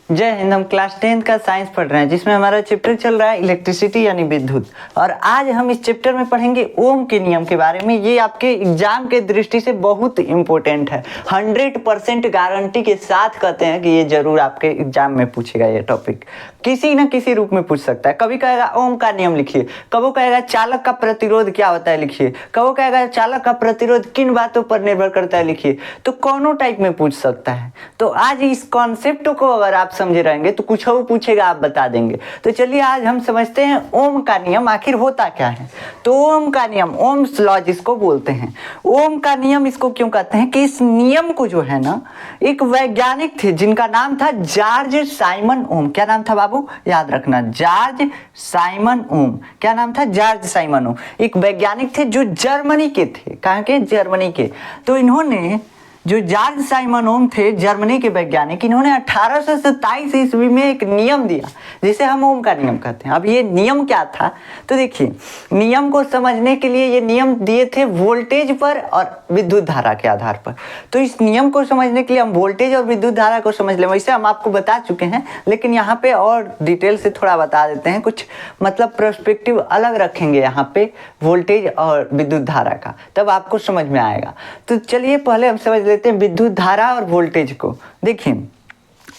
जय हिंद। हम class 10th का साइंस पढ़ रहे हैं जिसमें हमारा चैप्टर चल रहा है इलेक्ट्रिसिटी यानी विद्युत। और आज हम इस चैप्टर में पढ़ेंगे ओम के नियम के बारे में। ये आपके एग्जाम के दृष्टि से बहुत इंपॉर्टेंट है। 100% गारंटी के साथ कहते हैं कि ये जरूर आपके एग्जाम में पूछेगा। ये टॉपिक किसी न किसी रूप में पूछ सकता है। कभी कहेगा ओम का नियम लिखिए, कबो कहेगा चालक का प्रतिरोध क्या होता है लिखिए, कबो कहेगा चालक का प्रतिरोध किन बातों पर निर्भर करता है लिखिए। तो कौनों टाइप में पूछ सकता है। तो आज इस कॉन्सेप्ट को अगर आप समझे रहेंगे तो कुछ और पूछेगा आप बता देंगे। तो चलिए आज हम समझते हैं ओम का नियम आखिर होता क्या है। तो ओम का नियम, ओम्स लॉ जिसको बोलते हैं, ओम का नियम इसको क्यों कहते हैं कि इस नियम को जो है ना एक वैज्ञानिक थे जिनका नाम था जॉर्ज साइमन ओम। क्या नाम था बाबू, याद रखना, जॉर्ज साइमन ओम। क्या नाम था, जॉर्ज साइमन ओम। एक वैज्ञानिक थे जो जर्मनी के थे। कहाँ के, जर्मनी के। तो इन्होंने जो जॉर्ज साइमन ओम थे जर्मनी के वैज्ञानिक, इन्होंने 1827 ईस्वी में एक नियम दिया जिसे हम ओम का नियम कहते हैं। अब ये नियम क्या था, तो देखिए नियम को समझने के लिए ये नियम दिए थे वोल्टेज पर और विद्युत धारा के आधार पर। तो इस नियम को समझने के लिए हम वोल्टेज और विद्युत धारा को समझ लें। वैसे हम आपको बता चुके हैं लेकिन यहाँ पे और डिटेल से थोड़ा बता देते हैं। कुछ मतलब पर्सपेक्टिव अलग रखेंगे यहाँ पे वोल्टेज और विद्युत धारा का, तब आपको समझ में आएगा। तो चलिए पहले हम समझ लेते हैं विद्युत धारा और वोल्टेज को। देखिए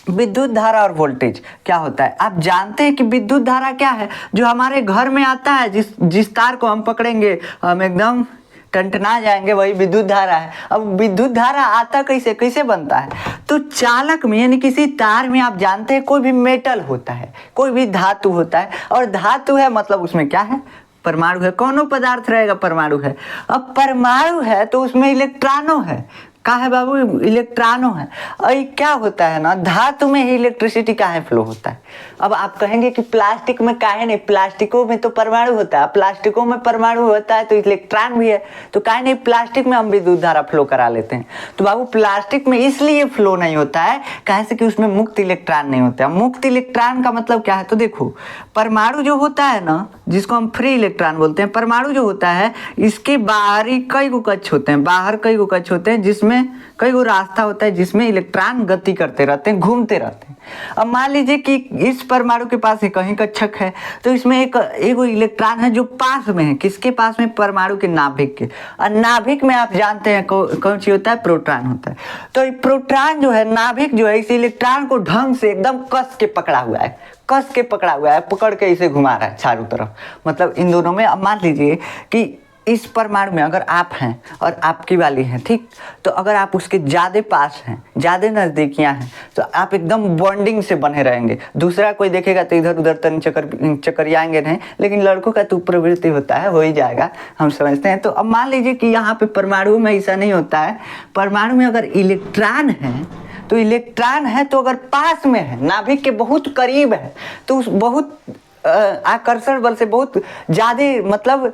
विद्युत धारा और वोल्टेज क्या होता है। आप जानते हैं कि विद्युत धारा क्या है, जो हमारे घर में आता है, जिस तार को हम पकड़ेंगे हम एकदम टंटना जाएंगे, वही विद्युत धारा है। अब विद्युत धारा आता कैसे बनता है, तो चालक में यानी किसी तार में आप जानते हैं कोई भी मेटल होता है, कोई भी धातु होता है। और धातु है मतलब उसमें क्या है, परमाणु है। कौनों पदार्थ रहेगा, परमाणु है। अब परमाणु है तो उसमें इलेक्ट्रॉनों है। क्या है बाबू, इलेक्ट्रॉनों है। और क्या होता है ना, धातु में ही इलेक्ट्रिसिटी काहे फ्लो होता है। अब आप कहेंगे कि प्लास्टिक में काहे नहीं, प्लास्टिकों में तो परमाणु होता है, प्लास्टिकों में परमाणु होता है तो इलेक्ट्रॉन भी है, तो काहे नहीं प्लास्टिक में हम विद्युत धारा फ्लो करा लेते हैं। तो बाबू प्लास्टिक में इसलिए फ्लो नहीं होता है काहे से कि उसमें मुक्त इलेक्ट्रॉन नहीं होता है। मुक्त इलेक्ट्रॉन का मतलब क्या है, तो देखो परमाणु जो होता है ना, जिसको हम फ्री इलेक्ट्रॉन बोलते हैं, परमाणु जो होता है इसके बाहरी कई गो कक्ष होते हैं, बाहर कई गो कक्ष होते हैं जिसमें कई गो रास्ता होता है जिसमें इलेक्ट्रॉन गति करते रहते हैं, घूमते रहते हैं। अब मान लीजिए कि इस परमाणु के पास कहीं कक्षक है तो इसमें एक इलेक्ट्रॉन है जो पास में है, किसके पास में, परमाणु के नाभिक के। और नाभिक में आप जानते हैं कौन सी होता है, प्रोटॉन होता है। तो ये प्रोटॉन जो है, नाभिक जो है, इस इलेक्ट्रॉन को ढंग से एकदम कस के पकड़ा हुआ है, कस के पकड़ा हुआ है, पकड़ के इसे घुमा रहा है चारों तरफ। मतलब इन दोनों में अब मान लीजिए कि इस परमाणु में अगर आप हैं और आपकी वाली हैं, ठीक, तो अगर आप उसके ज़्यादा पास हैं, ज़्यादा नज़दीकियाँ हैं, तो आप एकदम बॉन्डिंग से बने रहेंगे। दूसरा कोई देखेगा तो इधर उधर तन चकरियाएंगे नहीं, लेकिन लड़कों का तो प्रवृत्ति होता है, हो ही जाएगा, हम समझते हैं। तो अब मान लीजिए कि यहाँ पे परमाणु में ऐसा नहीं होता है। परमाणु में अगर इलेक्ट्रॉन है तो इलेक्ट्रॉन है तो अगर पास में है, नाभिक के बहुत करीब है, तो उस बहुत आकर्षण बल से, बहुत ज़्यादा मतलब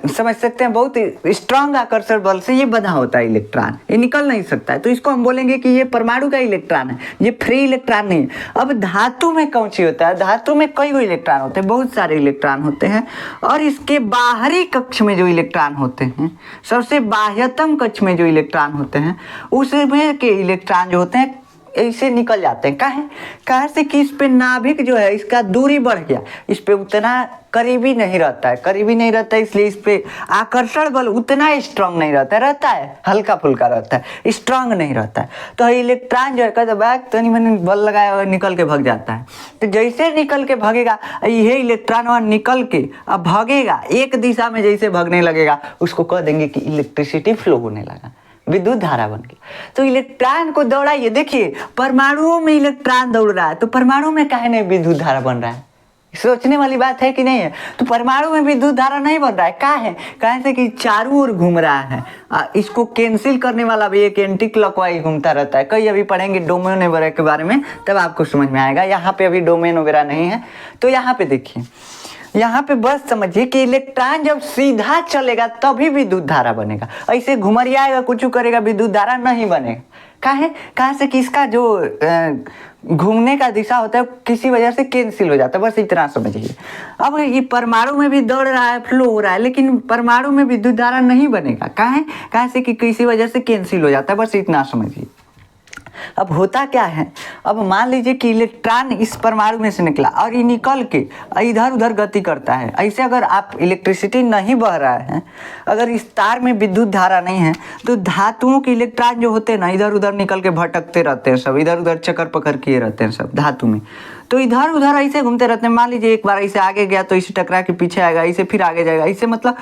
समझ सकते हैं, बहुत स्ट्रांग आकर्षण बल से ये बना होता है इलेक्ट्रॉन, ये निकल नहीं सकता है। तो इसको हम बोलेंगे कि ये परमाणु का इलेक्ट्रॉन है, ये फ्री इलेक्ट्रॉन नहीं है। अब धातु में कौन सी होता है, धातु में कई गो इलेक्ट्रॉन होते हैं, बहुत सारे इलेक्ट्रॉन होते हैं। और इसके बाहरी कक्ष में जो इलेक्ट्रॉन होते हैं, सबसे बाह्यतम कक्ष में जो इलेक्ट्रॉन होते हैं, उसमें के इलेक्ट्रॉन जो होते हैं ऐसे निकल जाते हैं। काहे से कि इस पे नाभिक जो है इसका दूरी बढ़ गया, इस पे उतना करीबी नहीं रहता है, करीबी नहीं रहता है, इसलिए इस पे आकर्षण बल उतना स्ट्रांग नहीं रहता है, हल्का फुल्का रहता है, स्ट्रांग नहीं रहता है। तो इलेक्ट्रॉन जो है कहते बैग तनी मनी बल लगाया हुआ निकल के भाग जाता है। तो जैसे निकल के भागेगा ये इलेक्ट्रॉन वहाँ निकल के अब भागेगा एक दिशा में, जैसे भागने लगेगा उसको कह देंगे कि इलेक्ट्रिसिटी फ्लो होने लगा, विद्युत धारा बन गई। तो इलेक्ट्रॉन को दौड़ाइए, देखिए परमाणुओं में इलेक्ट्रॉन दौड़ रहा है तो परमाणु में काहे नहीं विद्युत धारा बन रहा है, सोचने वाली बात है कि नहीं है। तो परमाणु में विद्युत धारा नहीं बन रहा है, काहे से कि चारों ओर घूम रहा है। इसको कैंसिल करने वाला भी एक एंटी क्लॉकवाइज घूमता रहता है। कई अभी पढ़ेंगे डोमेन वगैरह के बारे में, तब आपको समझ में आएगा। यहाँ पे अभी डोमेन वगैरह नहीं है। तो यहाँ पे देखिए, यहाँ पे बस समझिए कि इलेक्ट्रॉन जब सीधा चलेगा तभी विद्युत धारा बनेगा, ऐसे घुमरियाएगा कुछ करेगा विद्युत धारा नहीं बनेगा। कहाँ से कि इसका जो घूमने का दिशा होता है किसी वजह से कैंसिल हो जाता है, बस इतना समझिए। अब ये परमाणु में भी दौड़ रहा है, फ्लो हो रहा है, लेकिन परमाणु में विद्युत धारा नहीं बनेगा। कहाँ से कि किसी वजह से कैंसिल हो जाता है, बस इतना समझिए। अब होता क्या है, अब मान लीजिए कि इलेक्ट्रॉन इस परमाणु में से निकला और ये निकल के इधर उधर गति करता है। ऐसे अगर आप इलेक्ट्रिसिटी नहीं बह रहा है, अगर इस तार में विद्युत धारा नहीं है, तो धातुओं के इलेक्ट्रॉन जो होते हैं ना, इधर उधर निकल के भटकते रहते हैं, सब इधर उधर चक्कर पकड़ किए रहते हैं सब धातु में। तो इधर उधर ऐसे घूमते रहते हैं। मान लीजिए एक बार ऐसे आगे गया तो इसे टकरा के पीछे आएगा, इसे फिर आगे जाएगा, इसे मतलब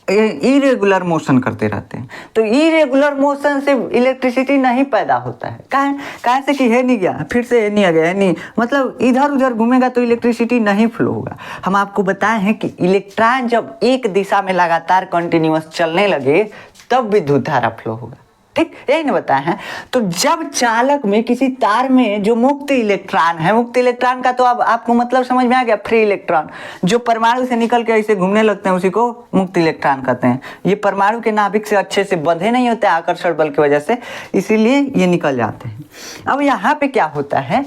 इरेगुलर मोशन करते रहते हैं। तो इरेगुलर मोशन से इलेक्ट्रिसिटी नहीं पैदा होता है। कहाँ से कि है नहीं गया, फिर से है नहीं आ गया, है नहीं, मतलब इधर उधर घूमेगा तो इलेक्ट्रिसिटी नहीं फ्लो होगा। हम आपको बताए हैं कि इलेक्ट्रॉन जब एक दिशा में लगातार कंटिन्यूअस चलने लगे तब विद्युत धारा फ्लो होगा। ठीक, यही ना बताया है। तो जब चालक में किसी तार में जो मुक्त इलेक्ट्रॉन है, मुक्त इलेक्ट्रॉन का तो अब आपको मतलब समझ में आ गया, फ्री इलेक्ट्रॉन जो परमाणु से निकल के ऐसे घूमने लगते हैं उसी को मुक्त इलेक्ट्रॉन कहते हैं। ये परमाणु के नाभिक से अच्छे से बंधे नहीं होते आकर्षण बल की वजह से, इसीलिए ये निकल जाते हैं। अब यहाँ पे क्या होता है,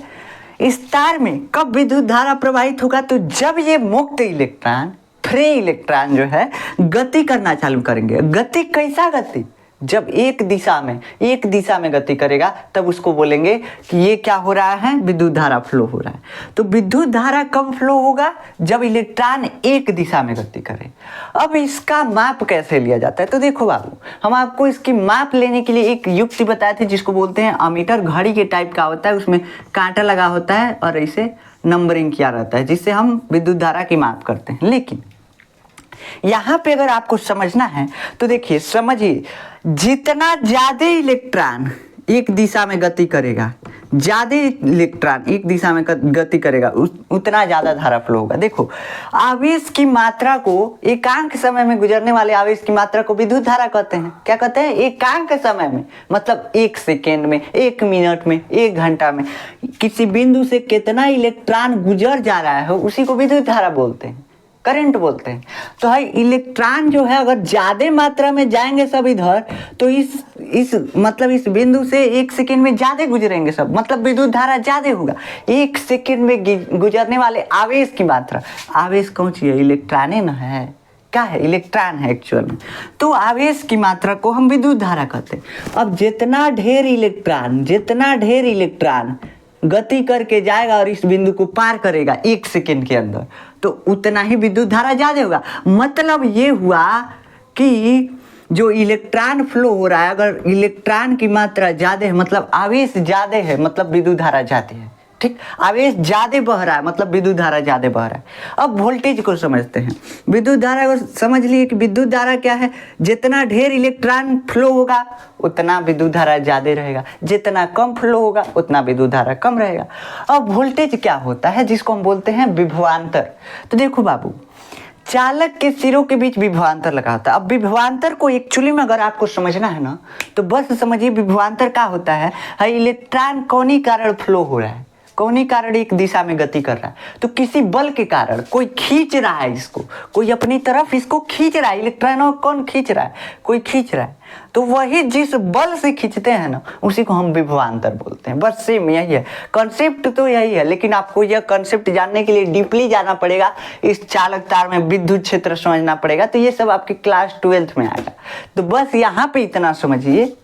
इस तार में कब विद्युत धारा प्रवाहित होगा, तो जब ये मुक्त इलेक्ट्रॉन, फ्री इलेक्ट्रॉन जो है गति करना चालू करेंगे। गति कैसा गति, जब एक दिशा में गति करेगा तब उसको बोलेंगे कि ये क्या हो रहा है, विद्युत धारा फ्लो हो रहा है। तो विद्युत धारा कब फ्लो होगा, जब इलेक्ट्रॉन एक दिशा में गति करे। अब इसका माप कैसे लिया जाता है, तो देखो बाबू, हम आपको इसकी माप लेने के लिए एक युक्ति बताए थे जिसको बोलते हैं अमीटर। घड़ी के टाइप का होता है, उसमें कांटा लगा होता है और ऐसे नंबरिंग किया रहता है जिससे हम विद्युत धारा की माप करते हैं। लेकिन यहाँ पे अगर आपको समझना है तो देखिए, समझिए, जितना ज्यादा इलेक्ट्रॉन एक दिशा में गति करेगा, ज्यादा इलेक्ट्रॉन एक दिशा में गति करेगा, उतना ज्यादा धारा फ्लो होगा। देखो, आवेश की मात्रा को, एकांक समय में गुजरने वाले आवेश की मात्रा को विद्युत धारा कहते हैं। क्या कहते हैं, एकांक समय में, मतलब 1 सेकेंड में, 1 मिनट में, 1 घंटा में किसी बिंदु से कितना इलेक्ट्रॉन गुजर जा रहा है उसी को विद्युत धारा बोलते हैं, करंट बोलते हैं। तो है इलेक्ट्रॉन जो है अगर ज्यादा मात्रा में जाएंगे सब इधर, तो इस मतलब इस बिंदु से 1 सेकेंड में ज्यादा गुजरेंगे सब, मतलब विद्युत धारा ज्यादा होगा। 1 सेकेंड में गुजरने वाले आवेश की मात्रा, आवेश कौन सी है, इलेक्ट्रॉन है ना, है क्या है, इलेक्ट्रॉन है एक्चुअल में। तो आवेश की मात्रा को हम विद्युत धारा कहते हैं। अब जितना ढेर इलेक्ट्रॉन गति करके जाएगा और इस बिंदु को पार करेगा 1 सेकेंड के अंदर, तो उतना ही विद्युत धारा ज्यादा होगा। मतलब ये हुआ कि जो इलेक्ट्रॉन फ्लो हो रहा है, अगर इलेक्ट्रॉन की मात्रा ज्यादा है मतलब आवेश ज्यादा है, मतलब विद्युत धारा ज्यादा है। ठीक, आवेश ज्यादा बह रहा है मतलब विद्युत धारा ज्यादा बह रहा है। अब वोल्टेज को समझते हैं। विद्युत धारा को समझ लिए कि विद्युत धारा क्या है, जितना ढेर इलेक्ट्रॉन फ्लो होगा उतना विद्युत धारा ज्यादा रहेगा, जितना कम फ्लो होगा उतना विद्युत धारा कम रहेगा। अब वोल्टेज क्या होता है, जिसको हम बोलते हैं विभवांतर। तो देखो बाबू, चालक के सिरों के बीच विभवांतर लगा होता है। अब विभवांतर को एक्चुअली में अगर आपको समझना है ना, तो बस समझिए विभवांतर क्या होता है, इलेक्ट्रॉन कौनी कारण फ्लो हो रहा है, कौनी कारण एक दिशा में गति कर रहा है, तो किसी बल के कारण कोई खींच रहा है इसको, कोई अपनी तरफ इसको खींच रहा है। इलेक्ट्रॉनों को कौन खींच रहा है, कोई खींच रहा है। तो वही जिस बल से खींचते हैं ना, उसी को हम विभवांतर बोलते हैं। बस सेम यही है, कॉन्सेप्ट तो यही है, लेकिन आपको यह कॉन्सेप्ट जानने के लिए डीपली जाना पड़ेगा, इस चालक तार में विद्युत क्षेत्र समझना पड़ेगा। तो ये सब आपके क्लास 12th में आएगा। तो बस यहाँ पे इतना समझिए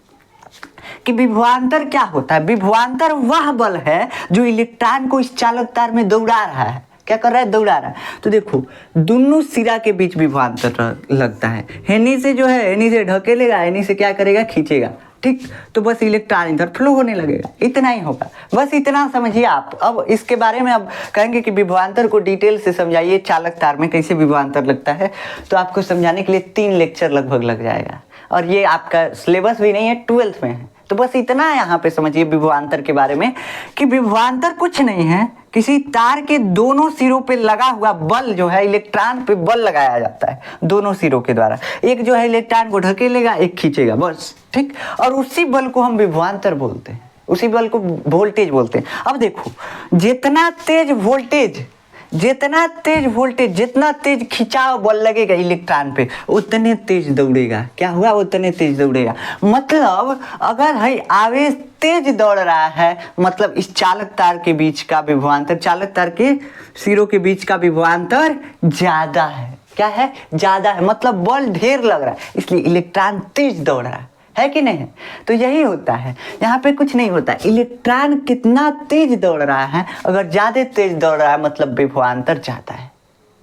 कि विभवांतर क्या होता है। विभवांतर वह बल है जो इलेक्ट्रॉन को इस चालक तार में दौड़ा रहा है। क्या कर रहा है, दौड़ा रहा है। तो देखो, दोनों सिरा के बीच विभवांतर लगता है। हेनी से जो है, हेनी से ढकेलेगा, हेनी से क्या करेगा, खींचेगा। ठीक, तो बस इलेक्ट्रॉन इधर फ्लो होने लगेगा, इतना ही होगा। बस इतना समझिए आप। अब इसके बारे में अब कहेंगे कि विभवांतर को डिटेल से समझाइए, चालक तार में कैसे विभवांतर लगता है, तो आपको समझाने के लिए 3 लेक्चर लगभग लग जाएगा। और ये आपका सिलेबस भी नहीं है, 12th में है। तो बस इतना यहाँ पे समझिए विभवांतर के बारे में, कि विभवांतर कुछ नहीं है, किसी तार के दोनों सिरों पे लगा हुआ बल जो है, इलेक्ट्रॉन पे बल लगाया जाता है दोनों सिरों के द्वारा। एक जो है इलेक्ट्रॉन को ढकेलेगा, एक खींचेगा, बस। ठीक, और उसी बल को हम विभवांतर बोलते हैं, उसी बल को वोल्टेज बोलते हैं। अब देखो, जितना तेज वोल्टेज, जितना तेज खिंचाव बल लगेगा इलेक्ट्रॉन पे, उतने तेज दौड़ेगा। क्या हुआ, उतने तेज दौड़ेगा। मतलब अगर है आवेश तेज दौड़ रहा है, मतलब इस चालक तार के बीच का विभवांतर, चालक तार के सिरों के बीच का विभवांतर ज्यादा है। क्या है, ज्यादा है, मतलब बल ढेर लग रहा है, इसलिए इलेक्ट्रॉन तेज दौड़ रहा है। है कि नहीं है? तो यही होता है, यहाँ पे कुछ नहीं होता। इलेक्ट्रॉन कितना तेज दौड़ रहा है, अगर ज़्यादा तेज दौड़ रहा है मतलब विभवांतर ज़्यादा है।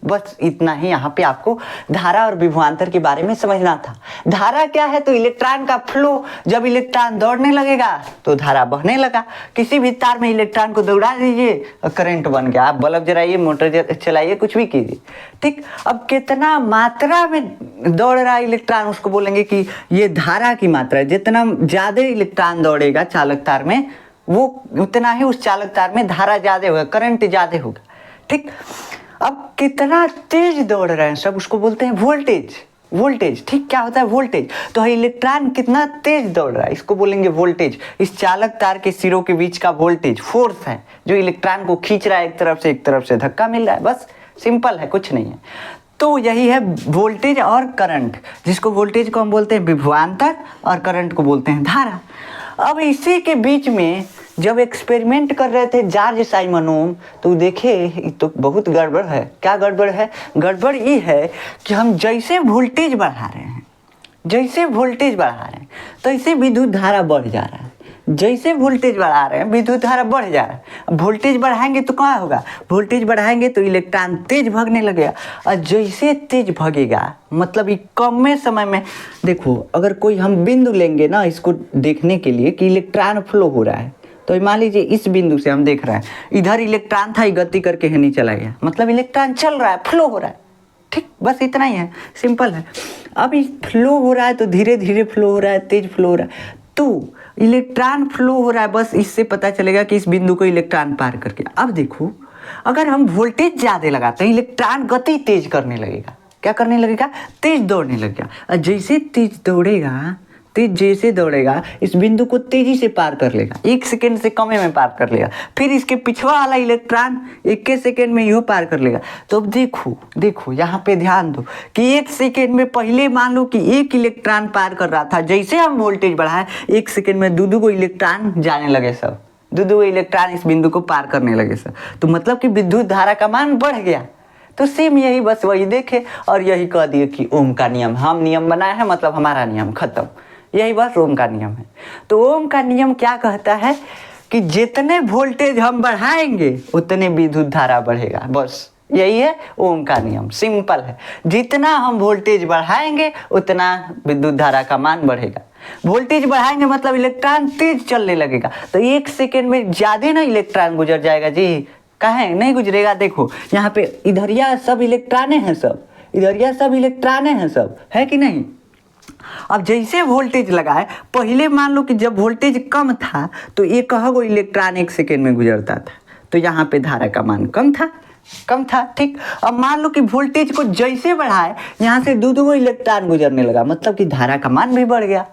बस इतना ही यहाँ पे आपको धारा और विभवांतर के बारे में समझना था। धारा क्या है? तो इलेक्ट्रॉन का फ्लो, जब इलेक्ट्रॉन दौड़ने लगेगा तो धारा बहने लगा। किसी भी तार में इलेक्ट्रॉन को दौड़ा दीजिए और करंट बन गया। आप बल्ब जलाइए, मोटर चलाइए, कुछ भी कीजिए, ठीक। अब कितना मात्रा में दौड़ रहा है इलेक्ट्रॉन, उसको बोलेंगे कि ये धारा की मात्रा है। जितना ज़्यादा इलेक्ट्रॉन दौड़ेगा चालक तार में, वो उतना ही उस चालक तार में धारा ज़्यादा होगा, करंट ज़्यादा होगा, ठीक। अब कितना तेज दौड़ रहे हैं सब, उसको बोलते हैं वोल्टेज। वोल्टेज, ठीक। क्या होता है? वोल्टेज। तो इलेक्ट्रॉन कितना तेज दौड़ रहा है, इसको बोलेंगे वोल्टेज। इस चालक तार के सिरों के बीच का वोल्टेज फोर्स है जो इलेक्ट्रॉन को खींच रहा है, एक तरफ से धक्का मिल रहा है। बस सिंपल है, कुछ नहीं है। तो यही है वोल्टेज और करंट, जिसको वोल्टेज को हम बोलते हैं विभवांतर और करंट को बोलते हैं धारा। अब इसी के बीच में जब एक्सपेरिमेंट कर रहे थे जॉर्ज साइमन ओम, तो देखे तो बहुत गड़बड़ है। क्या गड़बड़ है? गड़बड़ ये है कि हम जैसे वोल्टेज बढ़ा रहे हैं, तो ऐसे विद्युत धारा बढ़ जा रहा है। जैसे वोल्टेज बढ़ा रहे हैं विद्युत धारा बढ़ जा रहा है। वोल्टेज बढ़ाएंगे तो क्या होगा? वोल्टेज बढ़ाएंगे तो इलेक्ट्रॉन तेज भागने लगेगा, और जैसे तेज भागेगा मतलब ये कम में समय में, देखो अगर कोई हम बिंदु लेंगे ना इसको देखने के लिए कि इलेक्ट्रॉन फ्लो हो रहा है, तो मान लीजिए इस बिंदु से हम देख रहे हैं, इधर इलेक्ट्रॉन था, ये गति करके है नहीं चला गया, मतलब इलेक्ट्रॉन चल रहा है, फ्लो हो रहा है, ठीक। बस इतना ही है, सिंपल है। अब ये फ्लो हो रहा है तो धीरे धीरे फ्लो हो रहा है, तेज फ्लो हो रहा है, तो इलेक्ट्रॉन फ्लो हो रहा है। बस इससे पता चलेगा कि इस बिंदु को इलेक्ट्रॉन पार करके। अब देखो अगर हम वोल्टेज ज़्यादा लगाते हैं, इलेक्ट्रॉन गति तेज करने लगेगा। क्या करने लगेगा? तेज दौड़ने लगेगा। और जैसे तेज दौड़ेगा, जैसे दौड़ेगा इस बिंदु को तेजी से पार कर लेगा, 1 सेकेंड से कम में पार कर लेगा। फिर इसके पिछवा वाला इलेक्ट्रॉन 1 सेकेंड में यह पार कर लेगा। तो अब देखो यहाँ पे ध्यान दो कि 1 सेकेंड में पहले मान लो कि 1 इलेक्ट्रॉन पार कर रहा था, जैसे हम वोल्टेज बढ़ाए 1 सेकेंड में दो इलेक्ट्रॉन जाने लगे, सब दो इलेक्ट्रॉन इस बिंदु को पार करने लगे सब। तो मतलब कि विद्युत धारा का मान बढ़ गया। तो सेम यही, बस वही देखे और यही कह दिए कि ओम का नियम, हम नियम बनाए हैं मतलब हमारा नियम खत्म। यही बस ओम का नियम है। तो ओम का नियम क्या कहता है कि जितने वोल्टेज हम बढ़ाएंगे उतने विद्युत धारा बढ़ेगा। बस यही है ओम का नियम, सिंपल है। जितना हम वोल्टेज बढ़ाएंगे उतना विद्युत धारा का मान बढ़ेगा। वोल्टेज बढ़ाएंगे मतलब इलेक्ट्रॉन तेज चलने लगेगा, तो 1 सेकेंड में ज़्यादा ना इलेक्ट्रॉन गुजर जाएगा जी। कहें नहीं गुजरेगा? देखो यहाँ पे इधरिया सब इलेक्ट्रॉने हैं, सब इधरिया सब इलेक्ट्रॉने हैं, सब है कि नहीं। अब जैसे वोल्टेज लगाए, पहले मान लो कि जब वोल्टेज कम था तो 1 इलेक्ट्रॉन 1 सेकेंड में गुजरता था, तो यहाँ पे धारा का मान कम था, ठीक। अब मान लो कि वोल्टेज को जैसे बढ़ाए, यहाँ से दो इलेक्ट्रॉन गुजरने लगा, मतलब कि धारा का मान भी बढ़ गया।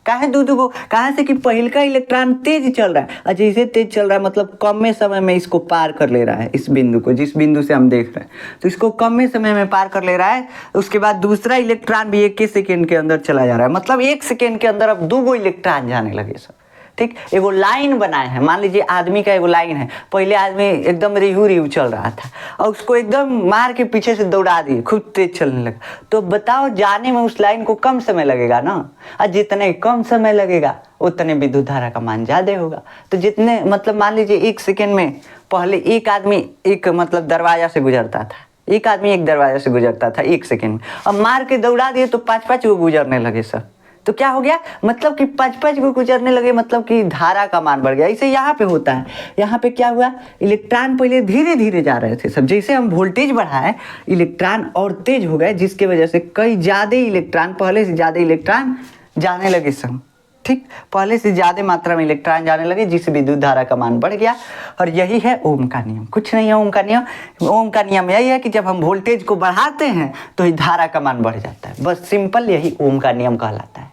काहे दो कहाँ से कि पहले का इलेक्ट्रॉन तेज चल रहा है, और जैसे तेज चल रहा है मतलब कम में समय में इसको पार कर ले रहा है, इस बिंदु को, जिस बिंदु से हम देख रहे हैं, तो इसको कम में समय में पार कर ले रहा है। उसके बाद दूसरा इलेक्ट्रॉन भी 1 सेकेंड के अंदर चला जा रहा है, मतलब 1 सेकेंड के अंदर अब 2 इलेक्ट्रॉन जाने लगे सब, ठीक। एगो लाइन बनाए हैं, मान लीजिए आदमी का एगो लाइन है, पहले आदमी एकदम रिहू चल रहा था और उसको एकदम मार के पीछे से दौड़ा दिए, खूब तेज चलने लगा। तो बताओ जाने में उस लाइन को कम समय लगेगा ना, और जितने कम समय लगेगा उतने विद्युत धारा का मान ज़्यादा होगा। तो जितने मतलब मान लीजिए 1 सेकेंड में पहले एक आदमी एक मतलब दरवाजा से गुजरता था, 1 सेकेंड में, अब मार के दौड़ा दिए तो 5-5 गो गुजरने लगे सब। तो क्या हो गया? मतलब कि 5-5 को गुजरने लगे, मतलब कि धारा का मान बढ़ गया। इसे यहाँ पे होता है, यहाँ पे क्या हुआ, इलेक्ट्रॉन पहले धीरे धीरे जा रहे थे सब, जैसे हम वोल्टेज बढ़ाए इलेक्ट्रॉन और तेज हो गए, जिसके वजह से कई ज़्यादा इलेक्ट्रॉन, पहले से ज़्यादा इलेक्ट्रॉन जाने लगे सब, ठीक। पहले से ज़्यादा मात्रा में इलेक्ट्रॉन जाने लगे, जिससे विद्युत धारा का मान बढ़ गया। और यही है ओम का नियम, कुछ नहीं है ओम का नियम। ओम का नियम यही है कि जब हम वोल्टेज को बढ़ाते हैं तो ही धारा का मान बढ़ जाता है। बस सिंपल यही ओम का नियम कहलाता है,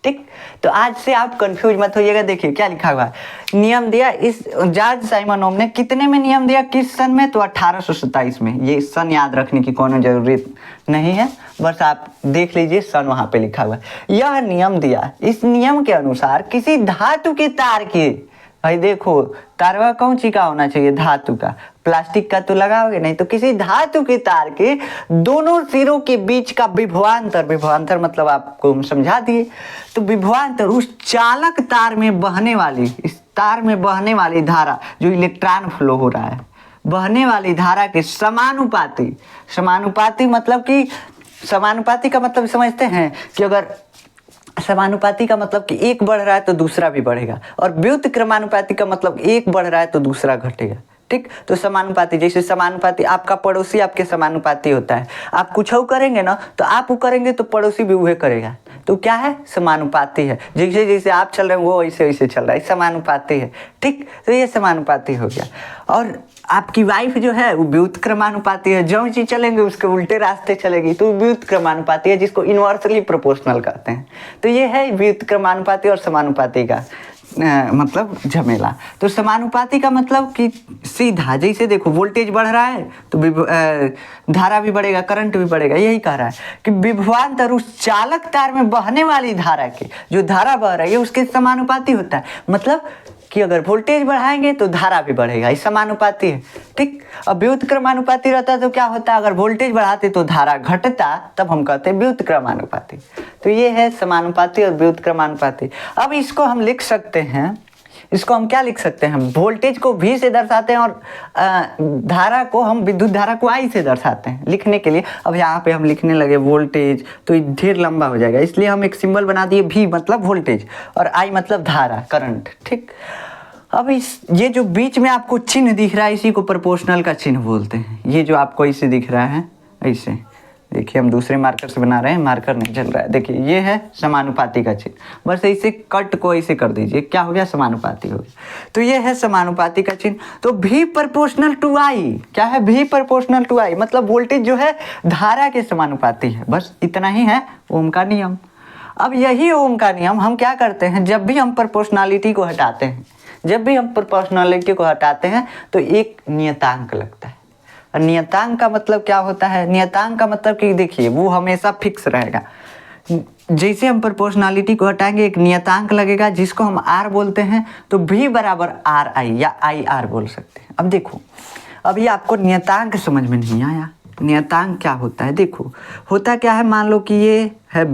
ठीक। तो आज से आप कंफ्यूज मत होइएगा। देखिए क्या लिखा हुआ है, नियम दिया इस जॉर्ज साइमन ओम ने कितने में नियम दिया, किस सन में, तो 1827 में। ये सन याद रखने की कोनो जरूरत नहीं है, बस आप देख लीजिए सन वहाँ पे लिखा हुआ है। यह नियम दिया, इस नियम के अनुसार किसी धातु के तार के भाई देखो, तारवा कौन सी का होना चाहिए? धातु का। प्लास्टिक का तो लगाओगे नहीं। तो किसी धातु के तार के दोनों सिरों के बीच का विभवांतर, विभवांतर मतलब आपको हम समझा दिए। तो विभवांतर उस चालक तार में बहने वाली, इस तार में बहने वाली धारा जो इलेक्ट्रॉन फ्लो हो रहा है, बहने वाली धारा के समानुपाती। समानुपाती मतलब कि, समानुपाती का मतलब समझते हैं कि अगर समानुपाती का मतलब कि एक बढ़ रहा है तो दूसरा भी बढ़ेगा, और व्युत्क्रमानुपाती का मतलब एक बढ़ रहा है तो दूसरा घटेगा। ठीक, तो समानुपाती, जैसे समानुपाती आपका पड़ोसी आपके समानुपाती होता है। आप कुछ करेंगे ना तो आप वो करेंगे तो पड़ोसी भी वही करेगा। तो क्या है? समानुपाती है। जैसे जैसे आप चल रहे हैं वो वैसे वैसे चल रहा है, समानुपाती है। ठीक, तो ये समानुपाती हो गया। और आपकी वाइफ जो है वो व्युत्क्रमानुपाती है। जो चीज चलेंगे उसके उल्टे रास्ते चलेगी तो व्युत्क्रमानुपाती है, जिसको इनवर्सली प्रोपोर्शनल कहते हैं। तो ये है व्युत्क्रमानुपाती और समानुपाती का मतलब झमेला। तो समानुपाती का मतलब कि सीधा, जैसे देखो वोल्टेज बढ़ रहा है तो धारा भी बढ़ेगा, करंट भी बढ़ेगा। यही कह रहा है कि विभवांतर उस चालक तार में बहने वाली धारा के, जो धारा बह रही है उसके समानुपाती होता है। मतलब कि अगर वोल्टेज बढ़ाएंगे तो धारा भी बढ़ेगा, ये समानुपाती है। ठीक, अब व्युत्क्रमानुपाती रहता तो क्या होता? अगर वोल्टेज बढ़ाते तो धारा घटता, तब हम कहते हैं व्युत्क्रमानुपाती। तो ये है समानुपाती और व्युत्क्रमानुपाती। अब इसको हम लिख सकते हैं, इसको हम क्या लिख सकते हैं? वोल्टेज को V से दर्शाते हैं और धारा को, हम विद्युत धारा को I से दर्शाते हैं लिखने के लिए। अब यहाँ पे हम लिखने लगे वोल्टेज तो ढेर लंबा हो जाएगा, इसलिए हम एक सिंबल बना दिए, V मतलब वोल्टेज और I मतलब धारा, करंट। ठीक, अब ये जो बीच में आपको चिन्ह दिख रहा है इसी को प्रोपोर्शनल का चिन्ह बोलते हैं। ये जो आपको ऐसे दिख रहा है, ऐसे देखिए, हम दूसरे मार्कर से बना रहे हैं, मार्कर नहीं चल रहा है। देखिए ये है समानुपाती का चिन्ह, बस ऐसे कट को ऐसे कर दीजिए, क्या हो गया? समानुपाती हो गया। तो ये है समानुपाती का चिन्ह। तो V प्रोपोर्शनल टू I क्या है? V प्रोपोर्शनल टू I मतलब वोल्टेज जो है धारा के समानुपाती है। बस इतना ही है ओम का नियम। अब यही ओम का नियम हम क्या करते हैं, जब भी हम प्रोपोर्शनलिटी को हटाते हैं, जब भी हम प्रोपोर्शनलिटी को हटाते हैं तो एक नियतांक लगता है। और नियतांक का मतलब क्या होता है? नियतांक का मतलब कि देखिए वो हमेशा फिक्स रहेगा। जैसे हम प्रोपोर्शनलिटी को हटाएंगे एक नियतांक लगेगा जिसको हम R बोलते हैं। तो V बराबर RI या IR बोल सकते हैं। अब देखो, अभी आपको नियतांक समझ में नहीं आया। नियतांक क्या होता है? देखो होता क्या है, मान लो कि ये है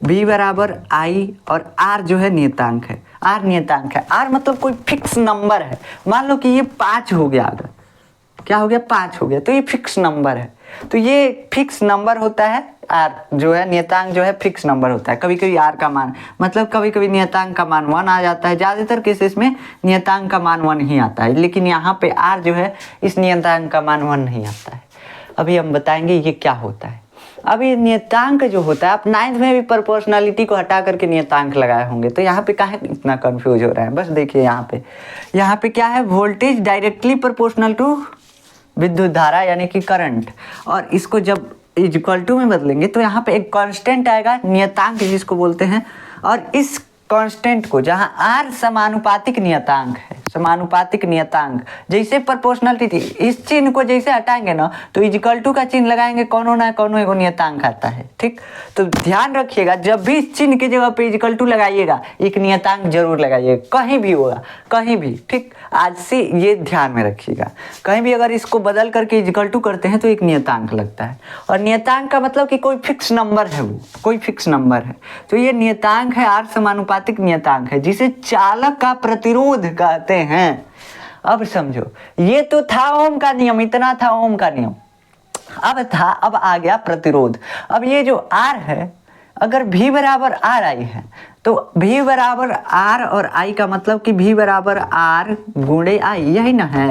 V बराबर I और R जो है नियतांक है। R नियतांक है। R मतलब कोई फिक्स नंबर है। मान लो कि ये 5 हो गया, अगर क्या हो गया? 5 हो गया, तो ये फिक्स नंबर है। तो ये फिक्स नंबर होता है। R जो है नियतांक जो है फिक्स नंबर होता है। कभी कभी R का मान मतलब कभी कभी नियतांक का मान 1 आ जाता है। ज़्यादातर केसेस में नियतांक का मान 1 ही आता है, लेकिन यहाँ पे R जो है इस नियतांक का मान 1 नहीं आता है। अभी हम बताएंगे ये क्या होता है। अब ये नियतांक जो होता है, आप 9th में भी प्रोपोर्शनलिटी को हटा करके नियतांक लगाए होंगे, तो यहाँ पे काहे इतना कंफ्यूज हो रहा है? बस देखिए यहाँ पे क्या है? वोल्टेज डायरेक्टली प्रोपोर्शनल टू विद्युत धारा यानी कि करंट, और इसको जब इक्वल टू में बदलेंगे तो यहाँ पे एक कांस्टेंट आएगा, नियतांक जिसको बोलते हैं। और इस कांस्टेंट को, जहाँ R समानुपातिक नियतांक है, समानुपातिक नियतांक, जैसे प्रोपोर्शनलिटी इस चिन्ह को जैसे हटाएंगे ना तो इक्वल टू का चिन्ह लगाएंगे, कोनो ना कोनो एगो नियतांक आता है। ठीक, तो ध्यान रखिएगा जब भी इस चिन्ह की जगह पे इक्वल टू लगाइएगा एक नियतांक जरूर लगाइएगा, कहीं भी होगा, कहीं भी। ठीक, आज से ये ध्यान में रखिएगा, कहीं भी अगर इसको बदल करके इक्वल टू करते हैं तो एक नियतांक लगता है। और नियतांक का मतलब कि कोई फिक्स नंबर है, वो कोई फिक्स नंबर है। तो ये नियतांक है, R समानुपातिक नियतांक है, जिसे चालक का प्रतिरोध कहते हैं। अब समझो, ये तो था ओम का नियम, इतना था ओम का नियम। अब आ गया प्रतिरोध। अब ये जो R है, अगर V बराबर RI है तो V बराबर R और I का मतलब कि V बराबर R गुणे I, यही ना है,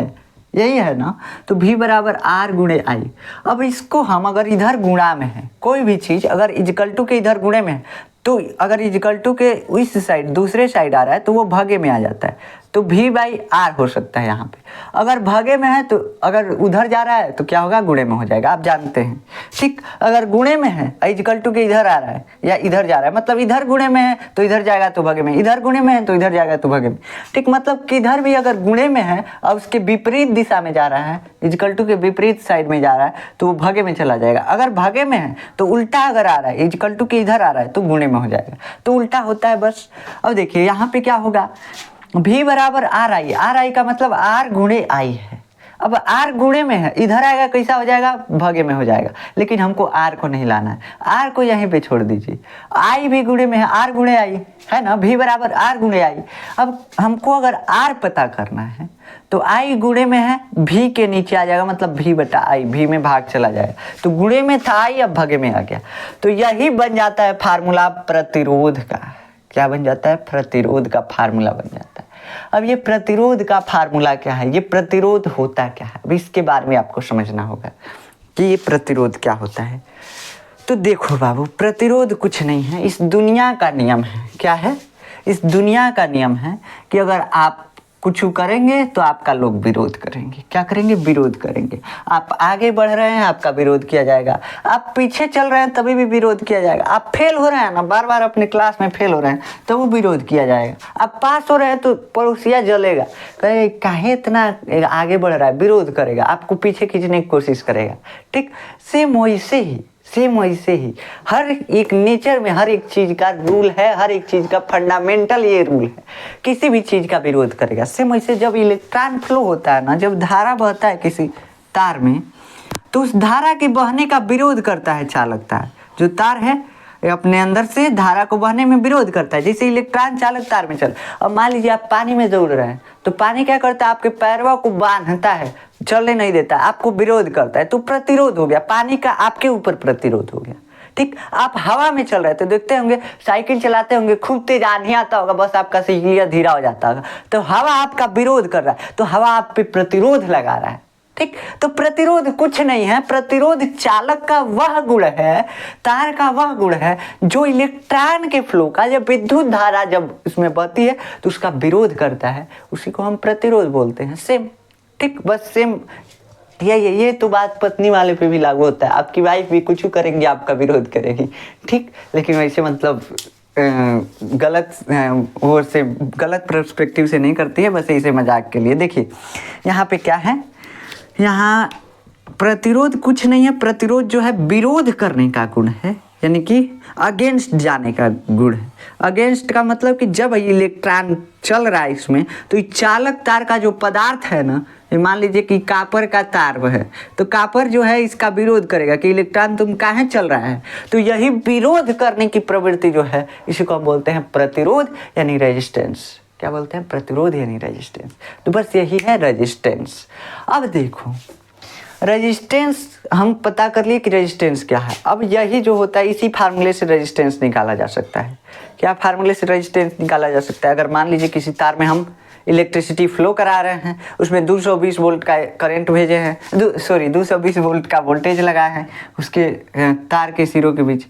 यही है ना। तो V बराबर R गुणे I। अब इसको हम अगर इधर गुणा में है, कोई भी चीज़ अगर इक्वल टू के इधर गुणे में है, तो अगर इक्वल टू के इस साइड दूसरे साइड आ रहा है तो वो भागे में आ जाता है। तो V/R हो सकता है यहाँ पे। अगर भागे में है तो अगर उधर जा रहा है तो क्या होगा? गुणे में हो जाएगा, आप जानते हैं। ठीक, अगर गुणे में है, इक्वल टू के इधर आ रहा है या इधर जा रहा है, मतलब इधर गुणे में है तो इधर जाएगा तो भागे में, इधर गुणे में है तो इधर जाएगा तो भागे में। ठीक, मतलब किधर भी अगर गुणे में है और उसके विपरीत दिशा में जा रहा है, इक्वल टू के विपरीत साइड में जा रहा है तो वो भागे में चला जाएगा। अगर भागे में है तो उल्टा अगर आ रहा है, इक्वल टू के इधर आ रहा है तो गुणे में हो जाएगा, तो उल्टा होता है बस। अब देखिए यहाँ पे क्या होगा, V बराबर आर आई, आर आई का मतलब आर गुणे आई है। अब आर गुणे में है, इधर आएगा कैसा हो जाएगा, भगे में हो जाएगा, लेकिन हमको आर को नहीं लाना है, आर को यहीं पे छोड़ दीजिए। आई भी गुणे में है, आर गुणे आई है ना, V बराबर आर गुणे आई। अब हमको अगर आर पता करना है तो आई गुणे में है, V के नीचे आ जाएगा, मतलब V बटा आई, V में भाग चला जाएगा, तो गुणे में था आई, अब भगे में आ गया। तो यही बन जाता है फार्मूला प्रतिरोध का। क्या बन जाता है, प्रतिरोध का फार्मूला बन जाता है। अब ये प्रतिरोध का फार्मूला क्या है, ये प्रतिरोध होता क्या है, अब इसके बारे में आपको समझना होगा कि ये प्रतिरोध क्या होता है। तो देखो बाबू, प्रतिरोध कुछ नहीं है, इस दुनिया का नियम है। क्या है, इस दुनिया का नियम है कि अगर आप कुछ करेंगे तो आपका लोग विरोध करेंगे। क्या करेंगे, विरोध करेंगे। आप आगे बढ़ रहे हैं, आपका विरोध किया जाएगा। आप पीछे चल रहे हैं, तभी भी विरोध किया जाएगा। आप फेल हो रहे हैं ना, बार बार अपने क्लास में फेल हो रहे हैं, तो वो विरोध किया जाएगा। आप पास हो रहे हैं तो पड़ोसिया जलेगा, कहे काहे इतना आगे बढ़ रहा है, विरोध करेगा, आपको पीछे खींचने की कोशिश करेगा। ठीक, सेम वैसे ही हर एक नेचर में हर एक चीज़ का रूल है, हर एक चीज़ का फंडामेंटल ये रूल है, किसी भी चीज़ का विरोध करेगा। सेम वैसे जब इलेक्ट्रॉन फ्लो होता है ना, जब धारा बहता है किसी तार में, तो उस धारा के बहने का विरोध करता है चालक तार। जो तार है अपने अंदर से धारा को बहने में विरोध करता है, जैसे इलेक्ट्रॉन चालक तार में चल। अब मान लीजिए आप पानी में दौड़ रहे हैं, तो पानी क्या करता है, आपके पैरवा को बांधता है, चलने नहीं देता, आपको विरोध करता है, तो प्रतिरोध हो गया, पानी का आपके ऊपर प्रतिरोध हो गया। ठीक, आप हवा में चल रहे थे, देखते होंगे साइकिल चलाते होंगे, खूब तेज आंधी आता होगा, बस आपका साइकिल धीरा हो जाता होगा, तो हवा आपका विरोध कर रहा है, तो हवा आप पे प्रतिरोध लगा रहा है। ठीक, तो प्रतिरोध कुछ नहीं है, प्रतिरोध चालक का वह गुण है, तार का वह गुण है जो इलेक्ट्रॉन के फ्लो का, जब विद्युत धारा जब इसमें बहती है तो उसका विरोध करता है, उसी को हम प्रतिरोध बोलते हैं। सेम, ठीक, बस सेम ये तो बात पत्नी वाले पे भी लागू होता है। आपकी वाइफ भी कुछ करेंगी, आपका विरोध करेगी। ठीक, लेकिन वैसे मतलब गलत ओर से, गलत पर्सपेक्टिव से नहीं करती है, बस ऐसे मजाक के लिए। देखिए यहाँ पे क्या है, यहाँ प्रतिरोध कुछ नहीं है, प्रतिरोध जो है विरोध करने का गुण है, यानी कि अगेंस्ट जाने का गुण है। अगेंस्ट का मतलब कि जब इलेक्ट्रॉन चल रहा है इसमें, तो ये चालक तार का जो पदार्थ है ना, मान लीजिए कि कापर का तार वह है, तो कापर जो है इसका विरोध करेगा कि इलेक्ट्रॉन तुम काहे चल रहा है, तो यही विरोध करने की प्रवृत्ति जो है, इसी को हम बोलते हैं प्रतिरोध यानी रेजिस्टेंस। क्या बोलते हैं, प्रतिरोध यानी रेजिस्टेंस। तो बस यही है रेजिस्टेंस। अब देखो, रेजिस्टेंस हम पता कर लिए कि रेजिस्टेंस क्या है। अब यही जो होता है, इसी फार्मूले से रेजिस्टेंस निकाला जा सकता है। क्या फार्मूले से रेजिस्टेंस निकाला जा सकता है, अगर मान लीजिए किसी तार में हम इलेक्ट्रिसिटी फ्लो करा रहे हैं, उसमें 220 वोल्ट का करंट भेजे हैं, 220 वोल्ट का वोल्टेज लगाए हैं, उसके तार के सिरों के बीच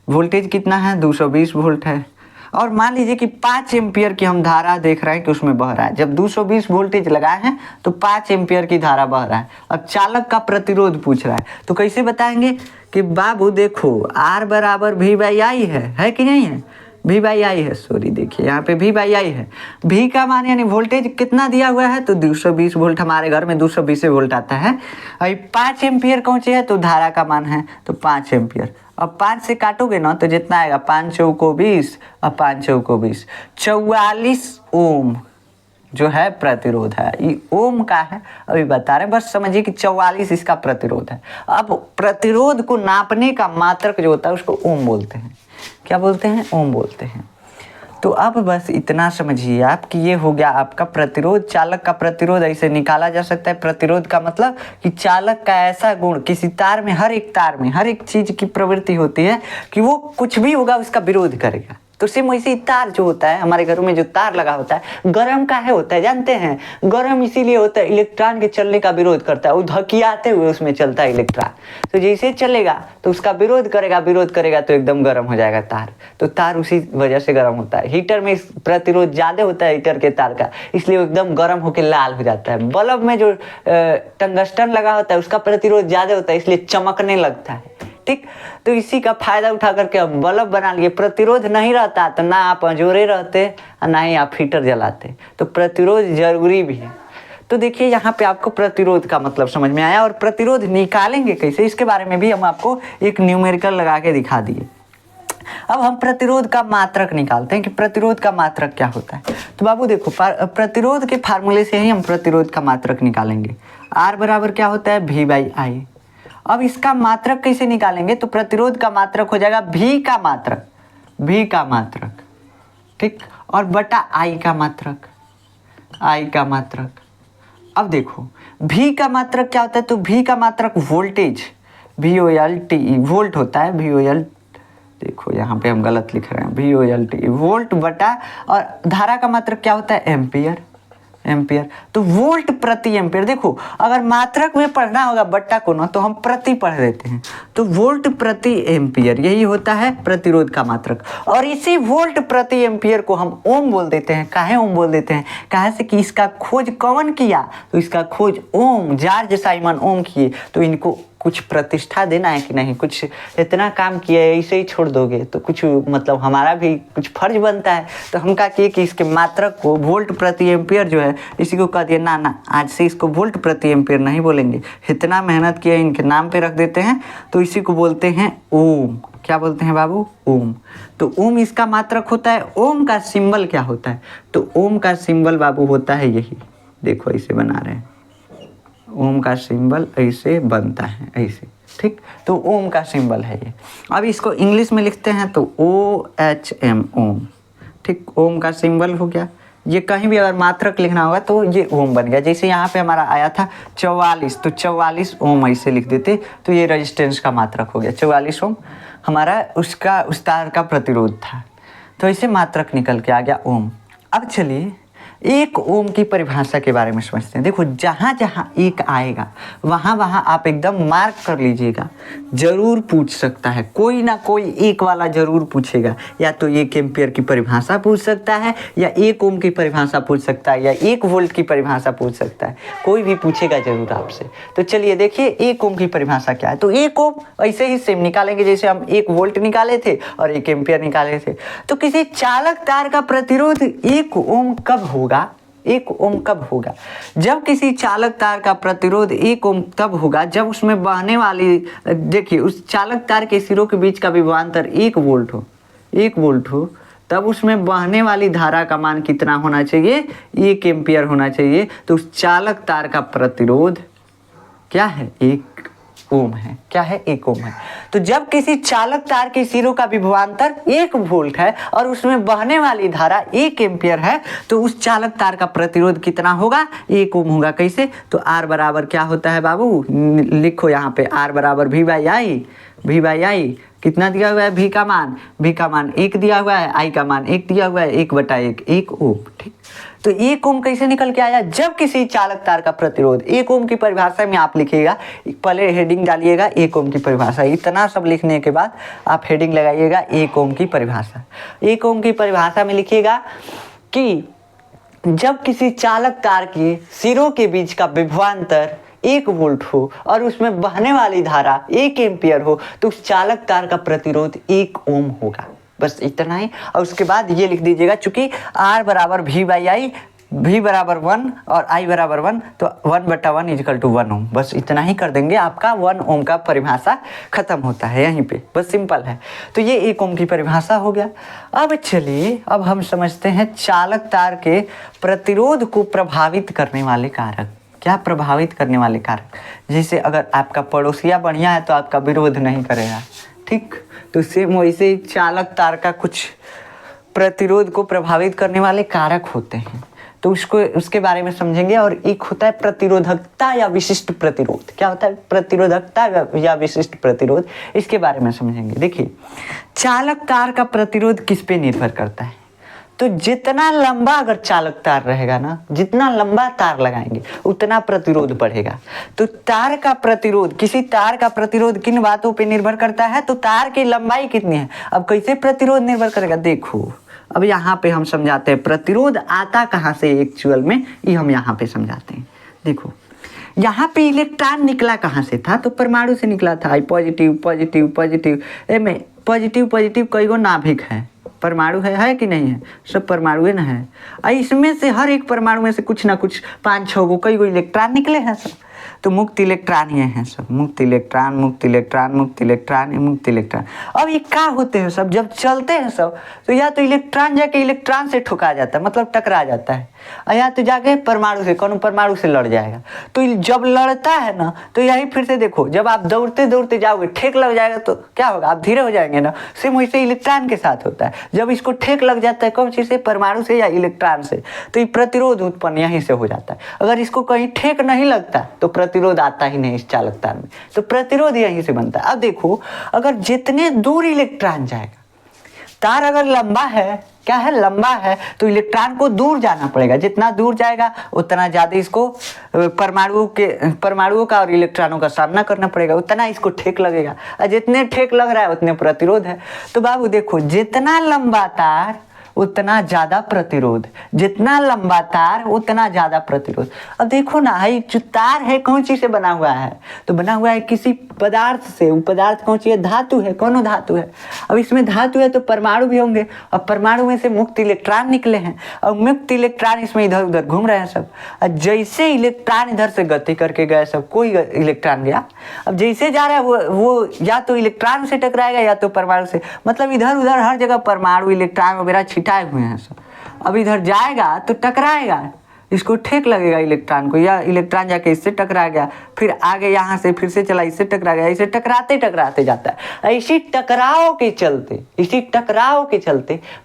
वोल्टेज कितना है, 220 वोल्ट है, और मान लीजिए कि 5 एम्पियर की हम धारा देख रहे हैं कि उसमें बह रहा है। जब 220 वोल्टेज लगाए हैं तो 5 एम्पियर की धारा बह रहा है। अब चालक का प्रतिरोध पूछ रहा है, तो कैसे बताएंगे कि बाबू देखो R बराबर V/I है कि नहीं है, V/I है, सॉरी देखिए यहाँ पे V/I है। V का मान यानी वोल्टेज कितना दिया हुआ है, तो 220 वोल्ट, हमारे घर में 220 वोल्ट आता है। अभी 5 एम्पियर पहुँचे है तो धारा का मान है तो 5 एम्पियर। अब 5 से काटोगे ना तो जितना आएगा, 5 चौको 20 और 5 चौको 20, 44 ओम जो है प्रतिरोध है। ये ओम का है, अभी बता रहे हैं, बस समझिए कि 44 इसका प्रतिरोध है। अब प्रतिरोध को नापने का मात्रक जो होता है उसको ओम बोलते हैं। क्या बोलते हैं, ओम बोलते हैं। तो अब बस इतना समझिए आप कि ये हो गया आपका प्रतिरोध। चालक का प्रतिरोध ऐसे निकाला जा सकता है। प्रतिरोध का मतलब कि चालक का ऐसा गुण, किसी तार में, हर एक तार में हर एक चीज की प्रवृत्ति होती है कि वो कुछ भी होगा उसका विरोध करेगा। तो सेम वैसे ही तार जो होता है, हमारे घरों में जो तार लगा होता है, गर्म काहे होता है जानते हैं, गर्म इसीलिए होता है इलेक्ट्रॉन के चलने का विरोध करता है, वो धकियाते हुए उसमें चलता है इलेक्ट्रॉन। तो जैसे चलेगा तो उसका विरोध करेगा तो एकदम गर्म हो जाएगा तार। तो तार उसी वजह से गर्म होता है। हीटर में प्रतिरोध ज्यादा होता है हीटर के तार का, इसलिए वो एकदम गर्म होकर लाल हो जाता है। बल्ब में जो टंगस्टन लगा होता है उसका प्रतिरोध ज्यादा होता है, इसलिए चमकने लगता है। ठीक, तो इसी का फायदा उठा करके हम बल्ब बना लिए। प्रतिरोध नहीं रहता तो ना आप अंजोरे रहते और ना ही आप हीटर जलाते। तो प्रतिरोध जरूरी भी है। तो देखिए यहाँ पे आपको प्रतिरोध का मतलब समझ में आया, और प्रतिरोध निकालेंगे कैसे इसके बारे में भी हम आपको एक न्यूमेरिकल लगा के दिखा दिए। अब हम प्रतिरोध का मात्रक निकालते हैं कि प्रतिरोध का मात्रक क्या होता है। तो बाबू देखो, प्रतिरोध के फार्मूले से ही हम प्रतिरोध का मात्रक निकालेंगे। R बराबर क्या होता है, V/I। अब इसका मात्रक कैसे निकालेंगे, तो प्रतिरोध का मात्रक हो जाएगा V का मात्रक, ठीक, और बटा I का मात्रक। अब देखो V का मात्रक क्या होता है, तो V का मात्रक वोल्टेज, VOLT, वोल्ट होता है, VOL, देखो यहाँ पे हम गलत लिख रहे हैं, VOLT वोल्ट बटा, और धारा का मात्रक क्या होता है, एम्पियर। तो वोल्ट प्रति एम्पियर। देखो अगर मात्रक में पढ़ना होगा बट्टा को ना, तो हम प्रति पढ़ देते हैं, तो वोल्ट प्रति एम्पियर यही होता है प्रतिरोध का मात्रक। और इसी वोल्ट प्रति एम्पियर को हम ओम बोल देते हैं। काहे ओम बोल देते हैं, काहे से कि इसका खोज कौन किया, तो इसका खोज ओम, जॉर्ज साइमन ओम किए। तो इनको कुछ प्रतिष्ठा देना है कि नहीं, कुछ इतना काम किया है, ऐसे ही छोड़ दोगे तो कुछ मतलब हमारा भी कुछ फर्ज बनता है। तो हम क्या किए कि इसके मात्रक को वोल्ट प्रति एम्पियर जो है, इसी को कह दिया ना आज से इसको वोल्ट प्रति एम्पियर नहीं बोलेंगे, इतना मेहनत किया इनके नाम पे रख देते हैं, तो इसी को बोलते हैं ओम। क्या बोलते हैं बाबू, ओम। तो ओम इसका मात्रक होता है। ओम का सिंबल क्या होता है, तो ओम का सिंबल बाबू होता है यही, देखो ऐसे बना रहे हैं, ओम का सिंबल ऐसे बनता है, ऐसे, ठीक। तो ओम का सिंबल है ये। अब इसको इंग्लिश में लिखते हैं तो OHM, ओम, ठीक। ओम का सिंबल हो गया। ये कहीं भी अगर मात्रक लिखना होगा तो ये ओम बन गया। जैसे यहाँ पे हमारा आया था 44, तो 44 ओम ऐसे लिख देते, तो ये रेजिस्टेंस का मात्रक हो गया। 44 ओम हमारा उसका उस तार का प्रतिरोध था, तो ऐसे मात्रक निकल के आ गया ओम। अब चलिए एक ओम की परिभाषा के बारे में समझते हैं। देखो जहाँ जहाँ एक आएगा वहाँ वहाँ आप एकदम मार्क कर लीजिएगा, जरूर पूछ सकता है, कोई ना कोई एक वाला जरूर पूछेगा। या तो 1 एम्पियर की परिभाषा पूछ सकता है, या 1 ओम की परिभाषा पूछ सकता है, या 1 वोल्ट की परिभाषा पूछ सकता है, कोई भी पूछेगा जरूर आपसे। तो चलिए देखिए 1 ओम की परिभाषा क्या है। तो 1 ओम ऐसे ही सेम निकालेंगे जैसे हम 1 वोल्ट निकाले थे और 1 एम्पियर निकाले थे। तो किसी चालक तार का प्रतिरोध 1 ओम कब होगा, 1 ओम कब होगा, जब किसी चालक तार का प्रतिरोध 1 ओम तब होगा जब उसमें बहने वाली, देखिए उस चालक तार के सिरों के बीच का विभवांतर 1 वोल्ट हो, तब उसमें बहने वाली धारा का मान कितना होना चाहिए, 1 एम्पियर होना चाहिए। तो उस चालक तार का प्रतिरोध क्या है, 1 ओम है। क्या है, 1 ओम है। तो जब किसी चालक तार के सिरों का विभवांतर 1 वोल्ट है और उसमें बहने वाली धारा 1 एम्पियर है, तो उस चालक तार का प्रतिरोध कितना होगा, 1 ओम होगा। कैसे, तो R बराबर क्या होता है बाबू, लिखो यहाँ पे R बराबर V/I। कितना दिया हुआ है, V का मान 1 दिया हुआ है, I का मान 1 दिया हुआ है, 1/1 ओम, ठीक। तो 1 ओम कैसे निकल के आया, जब किसी चालक तार का प्रतिरोध 1 ओम की परिभाषा में आप लिखिएगा, पहले हेडिंग डालिएगा 1 ओम की परिभाषा। इतना सब लिखने के बाद आप हेडिंग लगाइएगा 1 ओम की परिभाषा। 1 ओम की परिभाषा में लिखिएगा कि जब किसी चालक तार के सिरों के बीच का विभवांतर 1 वोल्ट हो और उसमें बहने वाली धारा 1 एम्पियर हो, तो उस चालक तार का प्रतिरोध 1 ओम होगा। बस इतना ही। और उसके बाद ये लिख दीजिएगा, चूंकि R बराबर V/I, V बराबर 1 और I बराबर 1, तो 1/1 = 1 ओम। बस इतना ही कर देंगे, आपका 1 ओम का परिभाषा खत्म होता है यहीं पे, बस सिंपल है। तो ये 1 ओम की परिभाषा हो गया। अब चलिए अब हम समझते हैं चालक तार के प्रतिरोध को प्रभावित करने वाले कारक। क्या प्रभावित करने वाले कारक, जैसे अगर आपका पड़ोसिया बढ़िया है तो आपका विरोध नहीं करेगा, ठीक। तो सेम वैसे ही चालक तार का कुछ प्रतिरोध को प्रभावित करने वाले कारक होते हैं, तो उसके बारे में समझेंगे। और एक होता है प्रतिरोधकता या विशिष्ट प्रतिरोध। क्या होता है, प्रतिरोधकता या विशिष्ट प्रतिरोध, इसके बारे में समझेंगे। देखिए चालक तार का प्रतिरोध किस पे निर्भर करता है, तो जितना लंबा अगर चालक तार रहेगा ना, जितना लंबा तार लगाएंगे उतना प्रतिरोध बढ़ेगा। तो तार का प्रतिरोध, किसी तार का प्रतिरोध किन बातों पे निर्भर करता है, तो तार की लंबाई कितनी है। अब कैसे प्रतिरोध निर्भर करेगा, देखो अब यहाँ पे हम समझाते हैं प्रतिरोध आता कहाँ से एक्चुअल में, ये हम यहाँ पे समझाते हैं। देखो यहाँ पे इलेक्ट्रॉन निकला कहाँ से था, तो परमाणु से निकला था। पॉजिटिव पॉजिटिव पॉजिटिव, में पॉजिटिव पॉजिटिव कई गो नाभिक है, परमाणु है कि नहीं है, सब परमाणु ना है। इसमें से हर एक परमाणु में से कुछ ना कुछ 5-6 गो कई गो इलेक्ट्रॉन निकले हैं सब। तो मुक्त इलेक्ट्रॉन ये हैं सब, मुक्त इलेक्ट्रॉन मुक्त इलेक्ट्रॉन मुक्त इलेक्ट्रॉन मुक्त इलेक्ट्रॉन। अब ये क्या होते हैं सब, जब चलते हैं सब तो या तो इलेक्ट्रॉन जाके इलेक्ट्रॉन से ठुका जाता है, मतलब टकरा जाता है, या तो जाके परमाणु से, कौन परमाणु से लड़ जाएगा। तो जब लड़ता है ना तो यही फिर से देखो, जब आप दौड़ते दौड़ते जाओगे ठेक लग जाएगा तो क्या होगा, आप धीरे हो जाएंगे ना। सेम वैसे इलेक्ट्रॉन के साथ होता है, जब इसको ठेक लग जाता है कौन चीज से, परमाणु से या इलेक्ट्रॉन से, तो ये प्रतिरोध उत्पन्न यहीं से हो जाता है। अगर इसको कहीं ठेक नहीं लगता तो प्रतिरोध आता ही नहीं इस चालक तार में, तो प्रतिरोध यहीं से बनता है। अब देखो, अगर जितने दूर इलेक्ट्रॉन जाएगा, तार अगर लंबा है, क्या है, लंबा है, तो इलेक्ट्रॉन को दूर जाना पड़ेगा। जितना दूर जाएगा उतना ज्यादा इसको परमाणुओं का और इलेक्ट्रॉनों का सामना करना पड़ेगा, उतना इसको ठेक लगेगा, और जितने ठेक लग रहा है उतने प्रतिरोध है। तो बाबू देखो, जितना लंबा तार उतना ज्यादा प्रतिरोध, जितना लंबा तार उतना ज्यादा प्रतिरोध। अब देखो ना, ये जो तार है कौन चीज से बना हुआ है, तो बना हुआ है किसी पदार्थ से। वो पदार्थ कौन सी है, धातु है, कौन धातु है। अब इसमें धातु है तो परमाणु भी होंगे, और परमाणु में से मुक्त इलेक्ट्रॉन निकले हैं, और मुक्त इलेक्ट्रॉन इसमें इधर उधर घूम रहे हैं सब। और जैसे इलेक्ट्रॉन इधर से गति करके गए सब, कोई इलेक्ट्रॉन गया, अब जैसे जा रहा है वो या तो इलेक्ट्रॉन से टकराएगा या तो परमाणु से, मतलब इधर उधर हर जगह परमाणु इलेक्ट्रॉन वगैरह छिटाए हुए हैं सब। अब इधर जाएगा तो टकराएगा, इसको ठेक लगेगा इलेक्ट्रॉन को, या इलेक्ट्रॉन जाके इससे टकरा गया, फिर आगे यहाँ से फिर से चला, इससे टकरा गया, इसे टकराते टकराते जाता है। इसी टकराव के चलते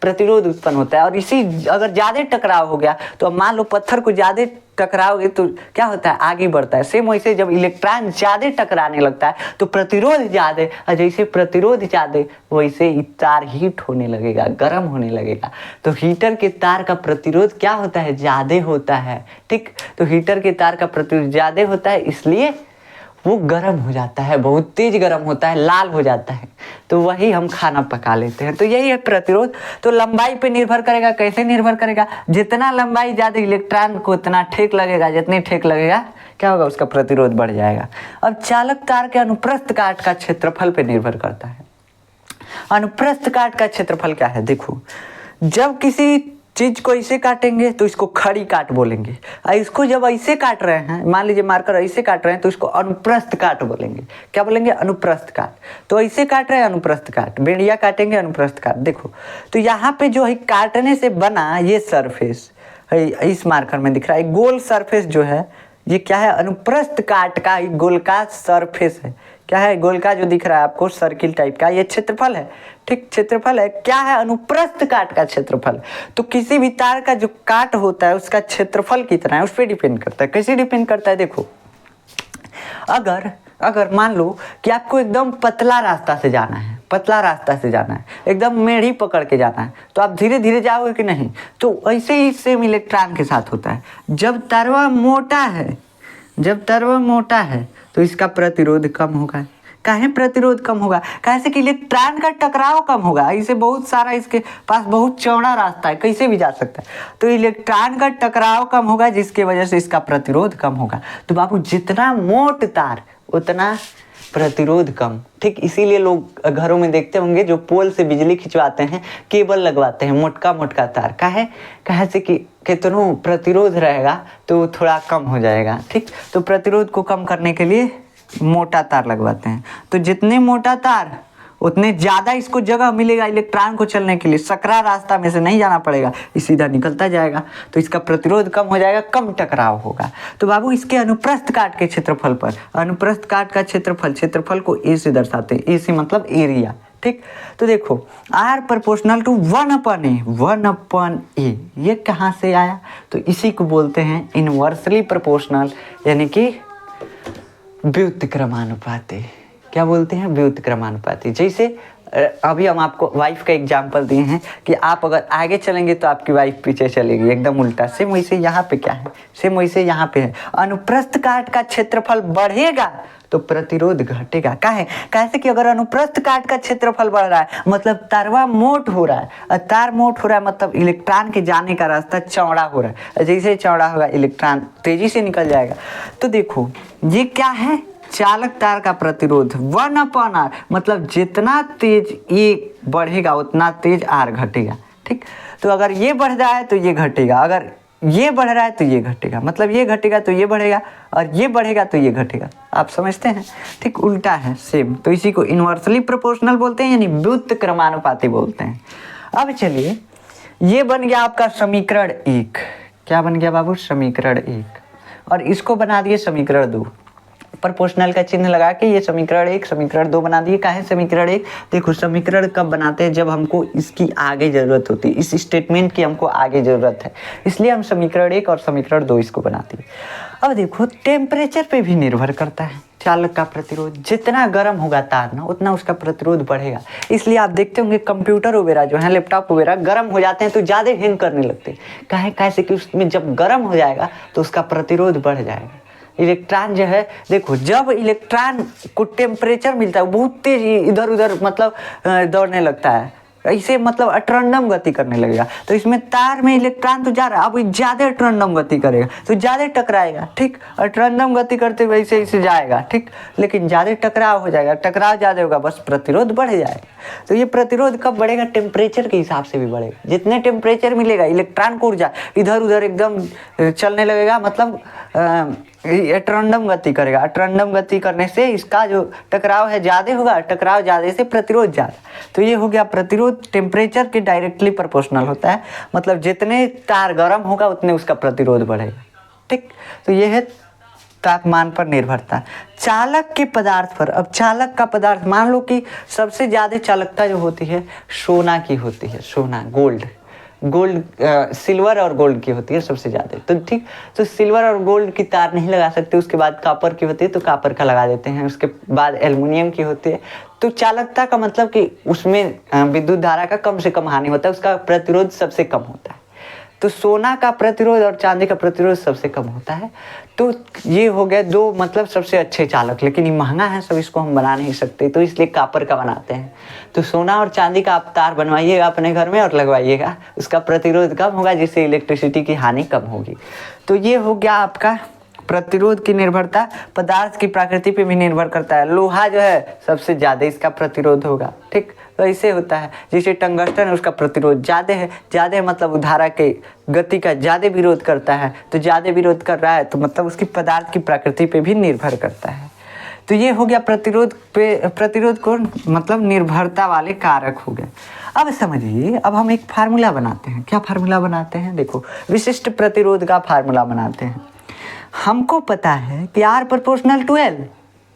प्रतिरोध उत्पन्न होता है। और इसी अगर ज्यादा टकराव हो गया तो अब मान लो पत्थर को ज्यादा टकराओगे तो क्या होता है, आगे बढ़ता है। सेम वैसे जब इलेक्ट्रॉन ज्यादा टकराने लगता है तो प्रतिरोध ज्यादा, और जैसे प्रतिरोध ज्यादा वैसे तार हीट होने लगेगा, गर्म होने लगेगा। तो हीटर के तार का प्रतिरोध क्या होता है, ज्यादा होता है, ठीक। तो हीटर के तार का प्रतिरोध ज्यादा होता है, इसलिए वो गर्म हो जाता है, बहुत तेज गर्म होता है, लाल हो जाता है, तो वही हम खाना पका लेते हैं। तो यही है प्रतिरोध। तो लंबाई पे निर्भर करेगा, कैसे निर्भर करेगा, जितना लंबाई ज्यादा इलेक्ट्रॉन को उतना ठेक लगेगा, जितने ठेक लगेगा क्या होगा, उसका प्रतिरोध बढ़ जाएगा। अब चालक तार के अनुप्रस्थ काट का क्षेत्रफल पे निर्भर करता है। अनुप्रस्थ काट का क्षेत्रफल क्या है, देखो, जब किसी चीज को ऐसे काटेंगे तो इसको खड़ी काट बोलेंगे, और इसको जब ऐसे काट रहे हैं, मान लीजिए मार्कर ऐसे काट रहे हैं, तो इसको अनुप्रस्थ काट बोलेंगे। क्या बोलेंगे, अनुप्रस्थ काट। तो ऐसे काट रहे हैं, अनुप्रस्थ काट, बेड़िया काटेंगे, अनुप्रस्थ काट। देखो, तो यहाँ पे जो है काटने से बना ये सरफेस इस मार्कर में दिख रहा है, गोल सरफेस जो है ये क्या है, अनुप्रस्थ काट का गोलका सरफेस है। क्या है, गोलका जो दिख रहा है आपको सर्किल टाइप का, ये क्षेत्रफल है, ठीक, क्षेत्रफल है। क्या है, अनुप्रस्थ काट का क्षेत्रफल। तो किसी भी तार का जो काट होता है उसका क्षेत्रफल कितना है उस पर डिपेंड करता है। कैसे डिपेंड करता है, देखो, अगर मान लो कि आपको एकदम पतला रास्ता से जाना है, एकदम मेढ़ी पकड़ के जाना है, तो आप धीरे धीरे जाओगे कि नहीं। तो ऐसे ही सेम इलेक्ट्रॉन के साथ होता है। जब तारवा मोटा है तो इसका प्रतिरोध कम होगा। काहे प्रतिरोध कम होगा, कैसे कि इलेक्ट्रॉन का टकराव कम होगा। इसे बहुत सारा, इसके पास बहुत चौड़ा रास्ता है, कैसे भी जा सकता है, तो इलेक्ट्रॉन का टकराव कम होगा, जिसके वजह से इसका प्रतिरोध कम होगा। तो बाबू जितना मोट तार उतना प्रतिरोध कम, ठीक। इसीलिए लोग घरों में देखते होंगे जो पोल से बिजली खिंचवाते हैं, केबल लगवाते हैं, मोटका तार। काहे से कि कितनों प्रतिरोध रहेगा तो थोड़ा कम हो जाएगा, ठीक। तो प्रतिरोध को कम करने के लिए मोटा तार लगवाते हैं। तो जितने मोटा तार उतने ज़्यादा इसको जगह मिलेगा इलेक्ट्रॉन को चलने के लिए, सकरा रास्ता में से नहीं जाना पड़ेगा, ये सीधा निकलता जाएगा, तो इसका प्रतिरोध कम हो जाएगा, कम टकराव होगा। तो बाबू इसके अनुप्रस्थ काट के क्षेत्रफल पर, अनुप्रस्थ काट का क्षेत्रफल को ए से दर्शाते हैं। ए से मतलब एरिया, ठीक। तो देखो, आर प्रोपोर्शनल टू 1/a, ये कहाँ से आया, तो इसी को बोलते हैं इनवर्सली प्रोपोर्शनल, यानी कि व्युत्क्रमानुपाती। क्या बोलते हैं, व्युत्क्रमानुपाती। जैसे अभी हम आपको वाइफ का एग्जाम्पल दिए हैं कि आप अगर आगे चलेंगे तो आपकी वाइफ पीछे चलेगी, एकदम उल्टा। सेम वैसे यहाँ पे क्या है, सेम वैसे यहाँ पे है, अनुप्रस्थ काट का क्षेत्रफल बढ़ेगा तो प्रतिरोध घटेगा। कैसे कि अगर अनुप्रस्थ काट का क्षेत्रफल बढ़ रहा है मतलब तारवा मोट हो रहा है, और तार मोट हो रहा है मतलब इलेक्ट्रॉन के जाने का रास्ता चौड़ा हो रहा है, जैसे चौड़ा होगा इलेक्ट्रॉन तेजी से निकल जाएगा। तो देखो ये क्या है, चालक तार का प्रतिरोध 1/r, मतलब जितना तेज ये बढ़ेगा उतना तेज आर घटेगा, ठीक। तो अगर ये बढ़ रहा है तो ये घटेगा, अगर ये बढ़ रहा है तो ये घटेगा, मतलब ये घटेगा तो ये बढ़ेगा, और ये बढ़ेगा तो ये घटेगा। आप समझते हैं? ठीक उल्टा है सेम। तो इसी को इन्वर्सली प्रोपोर्शनल बोलते हैं, यानी व्युत्क्रमानुपाती क्रमानुपाती बोलते हैं। अब चलिए, ये बन गया आपका समीकरण 1। क्या बन गया बाबू? समीकरण 1। और इसको बना दिए समीकरण 2। प्रोपोर्शनल का चिन्ह लगा के ये समीकरण 1 समीकरण 2 बना दिए। काहे समीकरण 1? देखो समीकरण कब बनाते हैं? जब हमको इसकी आगे जरूरत होती है, इस स्टेटमेंट की हमको आगे जरूरत है, इसलिए हम समीकरण 1 और समीकरण 2 इसको बनाते हैं। अब देखो टेम्परेचर पे भी निर्भर करता है चालक का प्रतिरोध। जितना गर्म होगा तार ना, उतना उसका प्रतिरोध बढ़ेगा। इसलिए आप देखते होंगे कंप्यूटर वगैरह जो है, लैपटॉप वगैरह गर्म हो जाते हैं तो ज़्यादा हैंग करने लगते हैं। काहे? कैसे कि उसमें जब गर्म हो जाएगा तो उसका प्रतिरोध बढ़ जाएगा। इलेक्ट्रॉन जो है, देखो जब इलेक्ट्रॉन को टेम्परेचर मिलता है बहुत तेज इधर उधर मतलब दौड़ने लगता है, इसे मतलब अटरंडम गति करने लगेगा। तो इसमें तार में इलेक्ट्रॉन तो जा रहा है, अब ज़्यादा अटरंडम गति करेगा तो ज़्यादा टकराएगा। ठीक, अटरंडम गति करते हुए इसे जाएगा। ठीक, लेकिन ज़्यादा टकराव हो जाएगा, टकराव ज़्यादा होगा, बस प्रतिरोध बढ़ जाएगा। तो ये प्रतिरोध कब बढ़ेगा? टेम्परेचर के हिसाब से भी बढ़ेगा। जितने टेम्परेचर मिलेगा इलेक्ट्रॉन को ऊर्जा इधर उधर एकदम चलने लगेगा, मतलब अटरंडम गति करेगा। अटरंडम गति करने से इसका जो टकराव है ज़्यादा होगा, टकराव ज़्यादा से प्रतिरोध ज़्यादा। तो ये हो गया प्रतिरोध टेम्परेचर के डायरेक्टली प्रोपोर्शनल होता है, मतलब जितने तार गर्म होगा उतने उसका प्रतिरोध बढ़ेगा। ठीक, तो ये है तापमान पर निर्भरता। चालक के पदार्थ पर, अब चालक का पदार्थ मान लो कि सबसे ज़्यादा चालकता जो होती है सोना की होती है, सोना गोल्ड सिल्वर और गोल्ड की होती है सबसे ज़्यादा। तो ठीक, तो सिल्वर और गोल्ड की तार नहीं लगा सकते, उसके बाद कॉपर की होती है तो कॉपर का लगा देते हैं, उसके बाद एल्युमिनियम की होती है। तो चालकता का मतलब कि उसमें विद्युत धारा का कम से कम हानि होता है, उसका प्रतिरोध सबसे कम होता है। तो सोना का प्रतिरोध और चांदी का प्रतिरोध सबसे कम होता है। तो ये हो गए दो मतलब सबसे अच्छे चालक, लेकिन ये महंगा है सब, इसको हम बना नहीं सकते, तो इसलिए कॉपर का बनाते हैं। तो सोना और चांदी का आप तार बनवाइएगा अपने घर में और लगवाइएगा, उसका प्रतिरोध कम होगा जिससे इलेक्ट्रिसिटी की हानि कम होगी। तो ये हो गया आपका प्रतिरोध की निर्भरता। पदार्थ की प्रकृति पे भी निर्भर करता है। लोहा जो है सबसे ज़्यादा इसका प्रतिरोध होगा। ठीक, तो ऐसे होता है। जैसे टंगस्टन है उसका प्रतिरोध ज़्यादा है मतलब धारा के गति का ज़्यादा विरोध करता है, तो ज़्यादा विरोध कर रहा है तो मतलब उसकी पदार्थ की प्रकृति पे भी निर्भर करता है। तो ये हो गया प्रतिरोध को मतलब निर्भरता वाले कारक हो गए। अब समझिए, अब हम एक फार्मूला बनाते हैं। क्या फार्मूला बनाते हैं? देखो, विशिष्ट प्रतिरोध का फार्मूला बनाते हैं। हमको पता है कि R प्रोपोर्शनल टू L।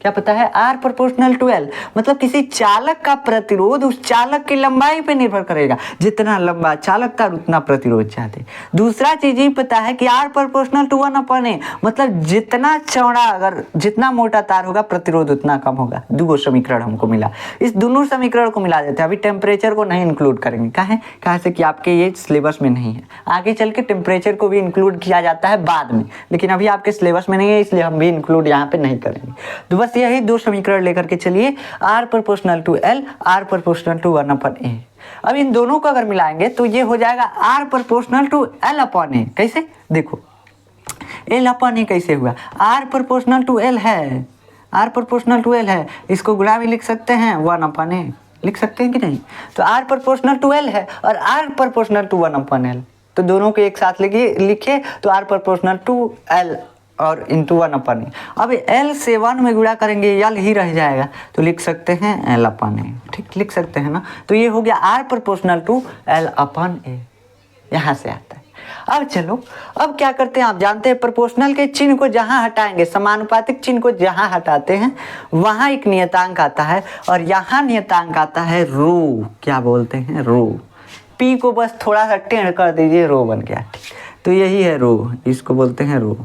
क्या पता है? R प्रोपोर्शनल टू L, मतलब किसी चालक का प्रतिरोध उस चालक की लंबाई पे निर्भर करेगा। जितना लंबा चालक था उतना प्रतिरोध ज्यादा। दूसरा चीज ये पता है कि R प्रोपोर्शनल टू 1/A, मतलब जितना चौड़ा अगर जितना मोटा तार होगा प्रतिरोध उतना कम होगा। दो समीकरण हमको मिला, इस दोनों समीकरण को मिला देते हैं। अभी टेम्परेचर को नहीं इंक्लूड करेंगे, कहाँ से कि आपके ये सिलेबस में नहीं है। आगे चल के टेम्परेचर को भी इंक्लूड किया जाता है बाद में, लेकिन अभी आपके सिलेबस में नहीं है, इसलिए हम भी इंक्लूड यहाँ पे नहीं करेंगे। तो बस यही दो समीकरण लेकर के चलिए, R proportional to L, R proportional to 1/A। अब इन दोनों को अगर मिलाएंगे तो ये हो जाएगा R प्रोपोर्शनल टू L/A। कैसे? देखो, L/A कैसे हुआ? R प्रोपोर्शनल टू L है, R प्रोपोर्शनल टू L है, इसको गुणा भी लिख सकते हैं, 1/A लिख सकते हैं कि नहीं? तो R प्रोपोर्शनल टू L है और R प्रोपोर्शनल टू 1/L, तो दोनों को एक साथ लिखे तो R प्रोपोर्शनल टू L और इंटू 1/A। अब L से 1 में गुणा करेंगे, L ही रह जाएगा, तो लिख सकते हैं L/A। ठीक, लिख सकते हैं ना? तो ये हो गया R प्रोपोर्शनल टू L/A, यहाँ से आता है। अब चलो, अब क्या करते हैं? आप जानते हैं प्रोपोर्शनल के चिन्ह को जहाँ हटाएंगे, समानुपातिक चिन्ह को जहाँ हटाते हैं वहाँ एक नियतांक आता है, और यहाँ नियतांक आता है रो। क्या बोलते हैं? रो। P को बस थोड़ा सा टेढ़ कर दीजिए, रो बन गया। तो यही है रो, इसको बोलते हैं रो।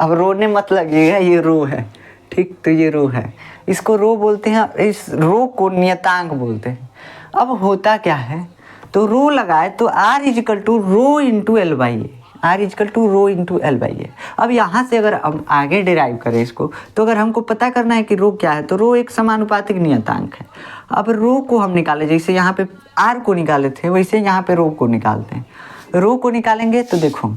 अब रो ने मत लगेगा, ये रो है। ठीक, तो ये रो है, इसको रो बोलते हैं, इस रो को नियतांक बोलते हैं। अब होता क्या है, तो रो लगाए तो R equal to rho into L/A, R equal to rho into L/A। अब यहाँ से अगर हम आगे डिराइव करें इसको, तो अगर हमको पता करना है कि रो क्या है, तो रो एक समानुपातिक नियतांक है। अब रो को हम निकाले, जैसे यहाँ पे R को निकाले थे वैसे यहाँ पे रो को निकालते हैं। रो को निकालेंगे तो देखो,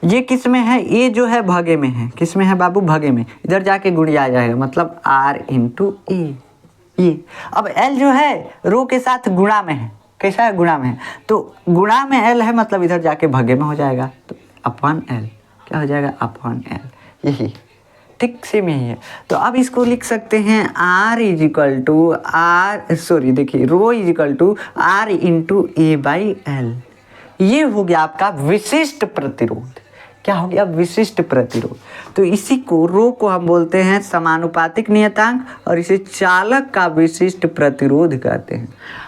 ये किस में है? ये जो है भागे में है। किस में है बाबू? भागे में। इधर जाके गुणिया जाएगा, मतलब R इंटू ए। अब L जो है रो के साथ गुणा में है। कैसा है? गुणा में है, तो गुणा में L है, मतलब इधर जाके भागे में हो जाएगा। तो अपॉन एल, क्या हो जाएगा अपॉन एल, यही ठीक सेम यही है। तो अब इसको लिख सकते हैं R is equal to R, sorry देखिए rho is equal to R into A by L. ये हो गया आपका विशिष्ट प्रतिरोध। क्या हो गया? विशिष्ट प्रतिरोध। तो इसी को रो को हम बोलते हैं समानुपातिक नियतांक और इसे चालक का विशिष्ट प्रतिरोध कहते हैं।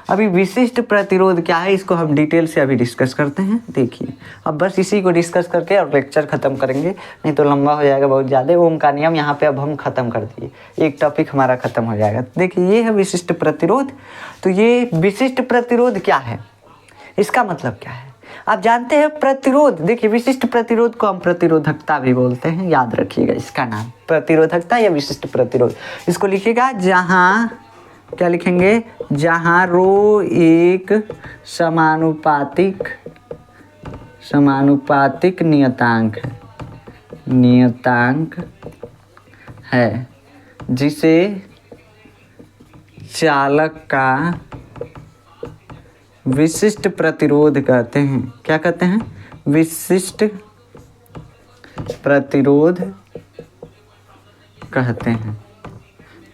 अभी विशिष्ट प्रतिरोध क्या है इसको हम डिटेल से अभी डिस्कस करते हैं। देखिए अब बस इसी को डिस्कस करके और लेक्चर खत्म करेंगे, नहीं तो लंबा हो जाएगा बहुत ज़्यादा। ओम का नियम यहाँ पे अब हम खत्म कर दिए, एक टॉपिक हमारा खत्म हो जाएगा। देखिए ये है विशिष्ट प्रतिरोध। तो ये विशिष्ट प्रतिरोध क्या है, इसका मतलब क्या है आप जानते हैं? प्रतिरोध, देखिए विशिष्ट प्रतिरोध को हम प्रतिरोधकता भी बोलते हैं, याद रखिएगा इसका नाम प्रतिरोधकता या विशिष्ट प्रतिरोध। इसको लिखिएगा जहां, क्या लिखेंगे? जहां रो एक समानुपातिक नियतांक है जिसे चालक का विशिष्ट प्रतिरोध कहते हैं। क्या कहते हैं? विशिष्ट प्रतिरोध कहते हैं।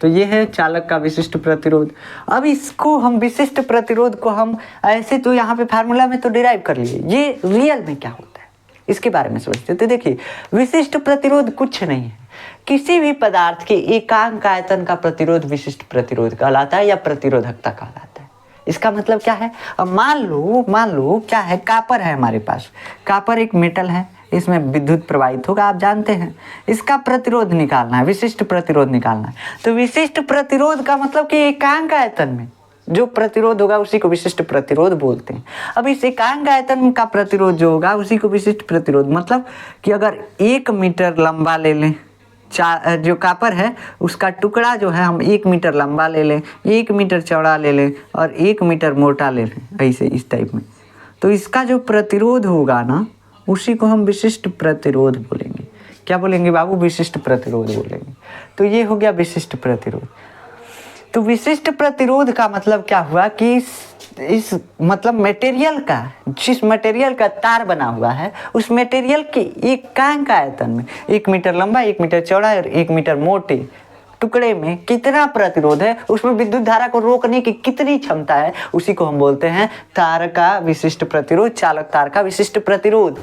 तो ये है चालक का विशिष्ट प्रतिरोध। अब इसको हम विशिष्ट प्रतिरोध को हम ऐसे तो यहाँ पे फार्मूला में तो डिराइव कर लिए, ये रियल में क्या होता है इसके बारे में सोचते। तो देखिए विशिष्ट प्रतिरोध कुछ नहीं है, किसी भी पदार्थ के एकांक आयतन का प्रतिरोध विशिष्ट प्रतिरोध कहलाता है या प्रतिरोधकता कहलाता है। इसका मतलब क्या है? अब मान लो क्या है, कापर है हमारे पास। कापर एक मेटल है, इसमें विद्युत प्रवाहित होगा, आप जानते हैं। इसका प्रतिरोध निकालना है, विशिष्ट प्रतिरोध निकालना है। तो विशिष्ट प्रतिरोध का मतलब कि एकांक आयतन में जो प्रतिरोध होगा उसी को विशिष्ट प्रतिरोध बोलते हैं। अब इस एकांक आयतन का प्रतिरोध जो होगा उसी को विशिष्ट प्रतिरोध, मतलब कि अगर 1 मीटर लंबा ले लें, जो कापर है उसका टुकड़ा जो है हम 1 मीटर लंबा ले लें, 1 मीटर चौड़ा ले लें और 1 मीटर मोटा ले लें, ऐसे इस टाइप में, तो इसका जो प्रतिरोध होगा ना उसी को हम विशिष्ट प्रतिरोध बोलेंगे। क्या बोलेंगे बाबू? विशिष्ट प्रतिरोध बोलेंगे। तो ये हो गया विशिष्ट प्रतिरोध। तो विशिष्ट प्रतिरोध का मतलब क्या हुआ कि इस मतलब मटेरियल का, जिस मटेरियल का तार बना हुआ है उस मटेरियल के एकांक आयतन में 1 मीटर लंबा, 1 मीटर चौड़ा और 1 मीटर मोटे टुकड़े में कितना प्रतिरोध है, उसमें विद्युत धारा को रोकने की कितनी क्षमता है, उसी को हम बोलते हैं तार का विशिष्ट प्रतिरोध, चालक तार का विशिष्ट प्रतिरोध।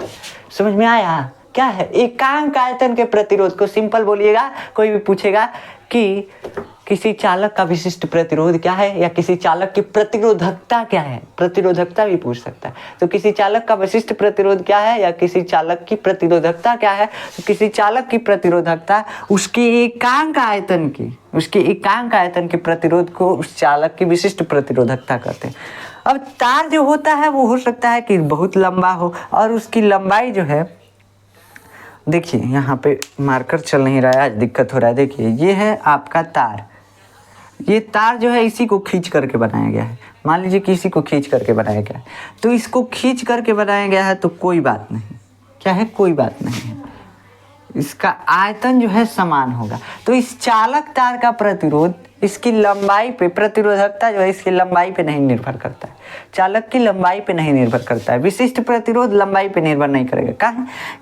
समझ में आया? क्या है? एकांक आयतन के प्रतिरोध को सिंपल बोलिएगा। कोई भी पूछेगा कि किसी चालक का विशिष्ट प्रतिरोध क्या है या किसी चालक की प्रतिरोधकता क्या है, प्रतिरोधकता भी पूछ सकता है। तो किसी चालक का विशिष्ट प्रतिरोध क्या है या किसी चालक की प्रतिरोधकता क्या है? तो किसी चालक की प्रतिरोधकता उसके एकांक आयतन के प्रतिरोध को उस चालक की विशिष्ट प्रतिरोधकता कहते हैं। अब तार जो होता है वो हो सकता है कि बहुत लंबा हो और उसकी लंबाई जो है, देखिए यहाँ पे मार्कर चल नहीं रहा है, आज दिक्कत हो रहा है। देखिए ये है आपका तार, ये तार जो है इसी को खींच करके बनाया गया है। मान लीजिए कि इसी को खींच करके बनाया गया है, तो इसको खींच करके बनाया गया है तो कोई बात नहीं। क्या है? कोई बात नहीं है। इसका आयतन जो है समान होगा। तो इस चालक तार का प्रतिरोध इसकी लंबाई पे, प्रतिरोधकता जो है इसकी लंबाई पे नहीं निर्भर करता है, चालक की लंबाई पे नहीं निर्भर करता है। विशिष्ट प्रतिरोध लंबाई पे निर्भर नहीं करेगा।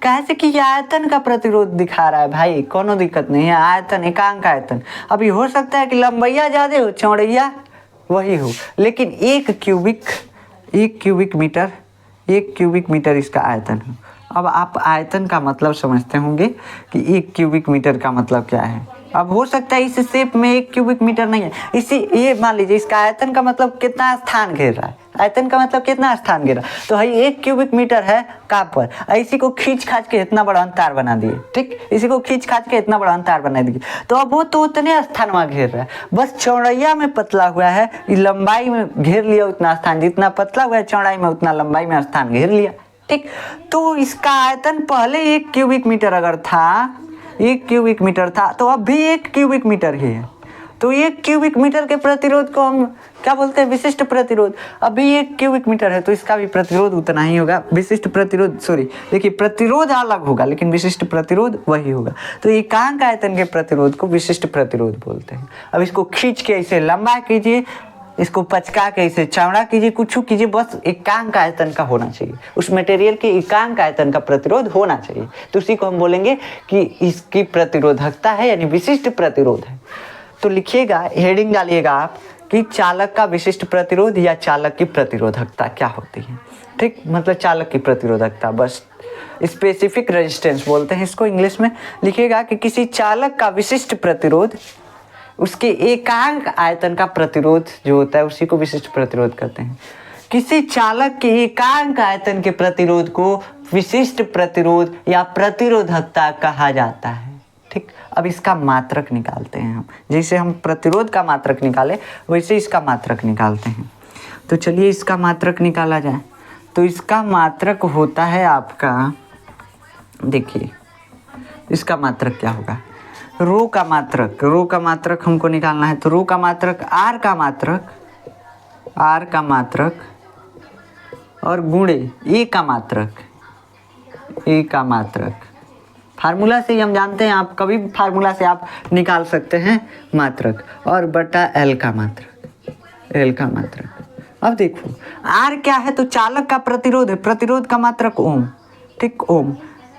कहे से कि ये आयतन का प्रतिरोध दिखा रहा है भाई, कोनो दिक्कत नहीं है। आयतन, एकांक आयतन, अभी हो सकता है कि लंबाइया ज़्यादा हो, चौड़ैया वही हो, लेकिन 1 क्यूबिक मीटर इसका आयतन हो। अब आप आयतन का मतलब समझते होंगे कि 1 क्यूबिक मीटर का मतलब क्या है। अब हो सकता है इस शेप में 1 क्यूबिक मीटर नहीं है, ये मान लीजिए इसका आयतन का मतलब कितना स्थान घेर रहा है, आयतन का मतलब कितना स्थान घेरा, तो है 1 क्यूबिक मीटर है कापर, इसी को खींच खाच के इतना बड़ा तार बना दिए। ठीक, इसी को खींच खाच के इतना बड़ा तार बना दिए, तो अब वो तो उतने स्थान वहाँ घेर रहा है, बस चौड़ैया में पतला हुआ है, लंबाई में घेर लिया उतना स्थान, जितना पतला हुआ है चौड़ाई में उतना लंबाई में स्थान घेर लिया। ठीक, तो इसका आयतन पहले 1 क्यूबिक मीटर अगर था, 1 क्यूबिक मीटर था, तो अब भी 1 क्यूबिक मीटर ही है। तो 1 क्यूबिक मीटर के प्रतिरोध को हम क्या बोलते हैं? विशिष्ट प्रतिरोध। अभी 1 क्यूबिक मीटर है तो इसका भी प्रतिरोध उतना ही होगा। विशिष्ट प्रतिरोध, सॉरी देखिए प्रतिरोध अलग होगा लेकिन विशिष्ट प्रतिरोध वही होगा। तो एकांक आयतन के प्रतिरोध को विशिष्ट प्रतिरोध बोलते हैं। अब इसको खींच के ऐसे लंबा कीजिए, इसको पचका के इसे चौड़ा कीजिए, कुछ कीजिए, बस एकांक आयतन का होना चाहिए, उस मटेरियल के एकांक आयतन का प्रतिरोध होना चाहिए। तो उसी को हम बोलेंगे कि इसकी प्रतिरोधकता है यानी विशिष्ट प्रतिरोध है। तो लिखिएगा, हेडिंग डालिएगा आप कि चालक का विशिष्ट प्रतिरोध या चालक की प्रतिरोधकता क्या होती है। ठीक, मतलब चालक की प्रतिरोधकता, बस स्पेसिफिक रेजिस्टेंस बोलते हैं इसको इंग्लिश में। लिखिएगा कि किसी चालक का विशिष्ट प्रतिरोध उसके एकांक आयतन का प्रतिरोध जो होता है उसी को विशिष्ट प्रतिरोध कहते हैं। किसी चालक के एकांक आयतन के प्रतिरोध को विशिष्ट प्रतिरोध या प्रतिरोधकता कहा जाता है। ठीक, अब इसका मात्रक निकालते हैं हम। जैसे हम प्रतिरोध का मात्रक निकाले वैसे इसका मात्रक निकालते हैं। तो चलिए इसका मात्रक निकाला जाए। तो इसका मात्रक होता है आपका, देखिए इसका मात्रक क्या होगा, रो का मात्रक हमको निकालना है। तो रो का मात्रक आर का मात्रक और गुणे ए का मात्रक। फार्मूला से ही हम जानते हैं, आप कभी भी फार्मूला से आप निकाल सकते हैं मात्रक, और बटा एल का मात्रक। अब देखो आर क्या है, तो चालक का प्रतिरोध है, प्रतिरोध का मात्रक ओम। ठीक, ओम।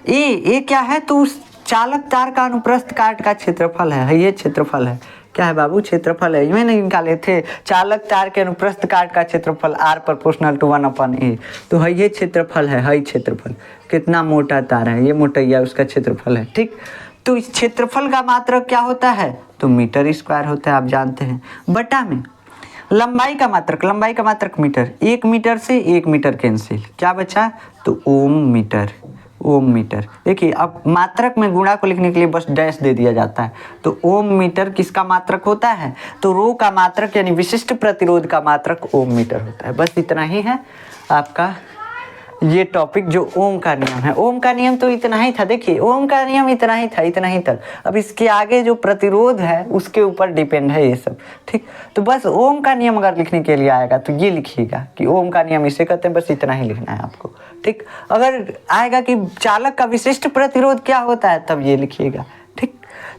ए क्या है, तो उस चालक तार का अनुप्रस्थ काट का क्षेत्रफल है। ये क्षेत्रफल है, क्या है बाबू, क्षेत्रफल है। ये नहीं निकाले थे, चालक तार के अनुप्रस्थ काट का क्षेत्रफल R प्रोपोर्शनल टू 1/A। तो है ये क्षेत्रफल है, क्षेत्रफल कितना मोटा तार है, ये मोटाइया उसका क्षेत्रफल है। ठीक, तो इस क्षेत्रफल का मात्रक क्या होता है, तो मीटर स्क्वायर होता है, आप जानते हैं। बटा में लंबाई का मात्रक मीटर, 1 मीटर से 1 मीटर कैंसिल, क्या बचा, तो ओम मीटर। देखिए अब मात्रक में गुणा को लिखने के लिए बस डैश दे दिया जाता है। तो ओम मीटर किसका मात्रक होता है, तो रो का मात्रक यानी विशिष्ट प्रतिरोध का मात्रक ओम मीटर होता है। बस इतना ही है आपका ये टॉपिक जो ओम का नियम है। ओम का नियम तो इतना ही था, देखिए ओम का नियम इतना ही तक। अब इसके आगे जो प्रतिरोध है उसके ऊपर डिपेंड है ये सब। ठीक, तो बस ओम का नियम अगर लिखने के लिए आएगा तो ये लिखिएगा कि ओम का नियम इसे कहते हैं, बस इतना ही लिखना है आपको। ठीक, अगर आएगा कि चालक का विशिष्ट प्रतिरोध क्या होता है तब ये लिखिएगा। ठीक,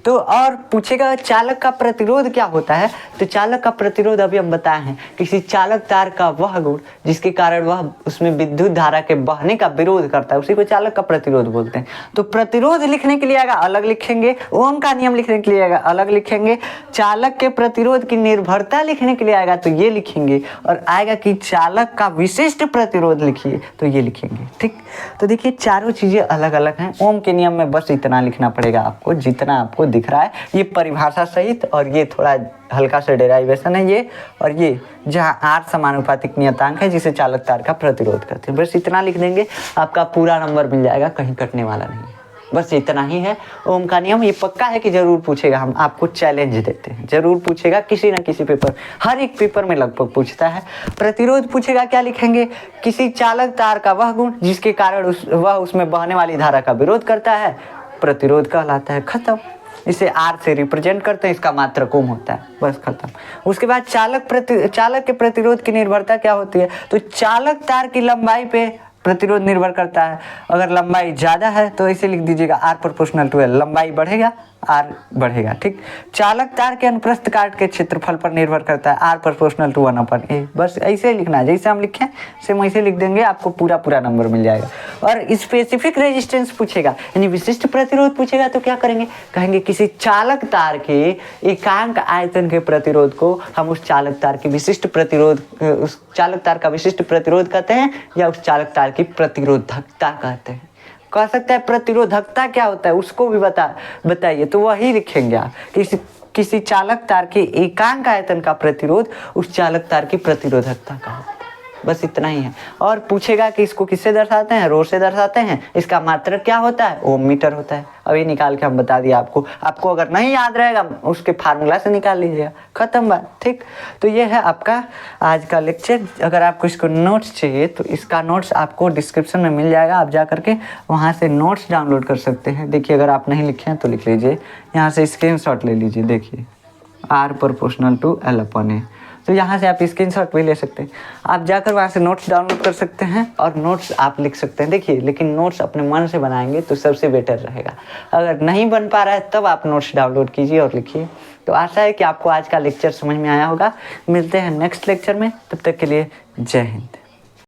तो और पूछेगा चालक का प्रतिरोध क्या होता है, तो चालक का प्रतिरोध अभी हम बताए हैं, किसी चालक तार का वह गुण जिसके कारण वह उसमें विद्युत धारा के बहने का विरोध करता है उसी को चालक का प्रतिरोध बोलते हैं। तो प्रतिरोध लिखने के लिए आएगा अलग लिखेंगे, ओम का नियम लिखने के लिए आएगा अलग लिखेंगे, चालक के प्रतिरोध की निर्भरता लिखने के लिए आएगा तो ये लिखेंगे, और आएगा कि चालक का विशिष्ट प्रतिरोध लिखिए तो ये लिखेंगे। ठीक, तो देखिए चारों चीजें अलग अलग हैं। ओम के नियम में बस इतना लिखना पड़ेगा आपको जितना आपको दिख रहा है, ये परिभाषा सहित, और ये थोड़ा हल्का सा डेराइवेशन है ये, और ये जहाँ R समानुपातिक नियतांक है जिसे चालक तार का प्रतिरोध कहते हैं। बस इतना लिख देंगे, आपका पूरा नंबर मिल जाएगा, कहीं कटने वाला नहीं है। बस इतना ही है ओम का नियम। ये पक्का है कि जरूर पूछेगा, हम आपको चैलेंज देते हैं, जरूर पूछेगा किसी न किसी पेपर, हर एक पेपर में लगभग पूछता है। प्रतिरोध पूछेगा, क्या लिखेंगे, किसी चालक तार का वह गुण जिसके कारण वह उसमें बहने वाली धारा का विरोध करता है, प्रतिरोध कहलाता है। खत्म, इसे R से रिप्रेजेंट करते हैं, इसका मात्रक ओम होता है, बस खत्म। उसके बाद चालक के प्रतिरोध की निर्भरता क्या होती है, तो चालक तार की लंबाई पे प्रतिरोध निर्भर करता है। अगर लंबाई ज़्यादा है तो ऐसे लिख दीजिएगा R प्रोपोर्शनल टू L, लंबाई बढ़ेगा R बढ़ेगा। ठीक, चालक तार के अनुप्रस्थ काट के क्षेत्रफल पर निर्भर करता है, R प्रोपोर्शनल टू 1/A। बस ऐसे ही लिखना है, जैसे हम लिखें सेम वैसे लिख देंगे, आपको पूरा नंबर मिल जाएगा। और स्पेसिफिक रेजिस्टेंस पूछेगा यानी विशिष्ट प्रतिरोध पूछेगा तो क्या करेंगे, कहेंगे किसी चालक तार के एकांक आयतन के प्रतिरोध को हम उस चालक तार की विशिष्ट प्रतिरोध, उस चालक तार का विशिष्ट प्रतिरोध कहते हैं, या उस चालक तार की प्रतिरोधकता कहते हैं। कह सकता है प्रतिरोधकता क्या होता है उसको भी बताइए, तो वही लिखेंगे आप, किसी चालक तार के एकांक आयतन का प्रतिरोध उस चालक तार की प्रतिरोधकता का होता है। बस इतना ही है। और पूछेगा कि इसको किससे दर्शाते हैं, रो से दर्शाते हैं, इसका मात्रक क्या होता है, ओम मीटर होता है। अभी निकाल के हम बता दिया आपको अगर नहीं याद रहेगा उसके फार्मूला से निकाल लीजिएगा, खत्म बात। ठीक, तो ये है आपका आज का लेक्चर। अगर आपको इसको नोट्स चाहिए तो इसका नोट्स आपको डिस्क्रिप्शन में मिल जाएगा, आप जा करके वहाँ से नोट्स डाउनलोड कर सकते हैं। देखिए अगर आप नहीं लिखे हैं तो लिख लीजिए, यहाँ से स्क्रीनशॉट ले लीजिए। देखिए R प्रोपोर्शनल टू L/A, तो यहाँ से आप स्क्रीनशॉट भी ले सकते हैं। आप जाकर वहाँ से नोट्स डाउनलोड कर सकते हैं और नोट्स आप लिख सकते हैं। देखिए, लेकिन नोट्स अपने मन से बनाएंगे तो सबसे बेटर रहेगा। अगर नहीं बन पा रहा है तब आप नोट्स डाउनलोड कीजिए और लिखिए। तो आशा है कि आपको आज का लेक्चर समझ में आया होगा। मिलते हैं नेक्स्ट लेक्चर में, तब तक के लिए जय हिंद।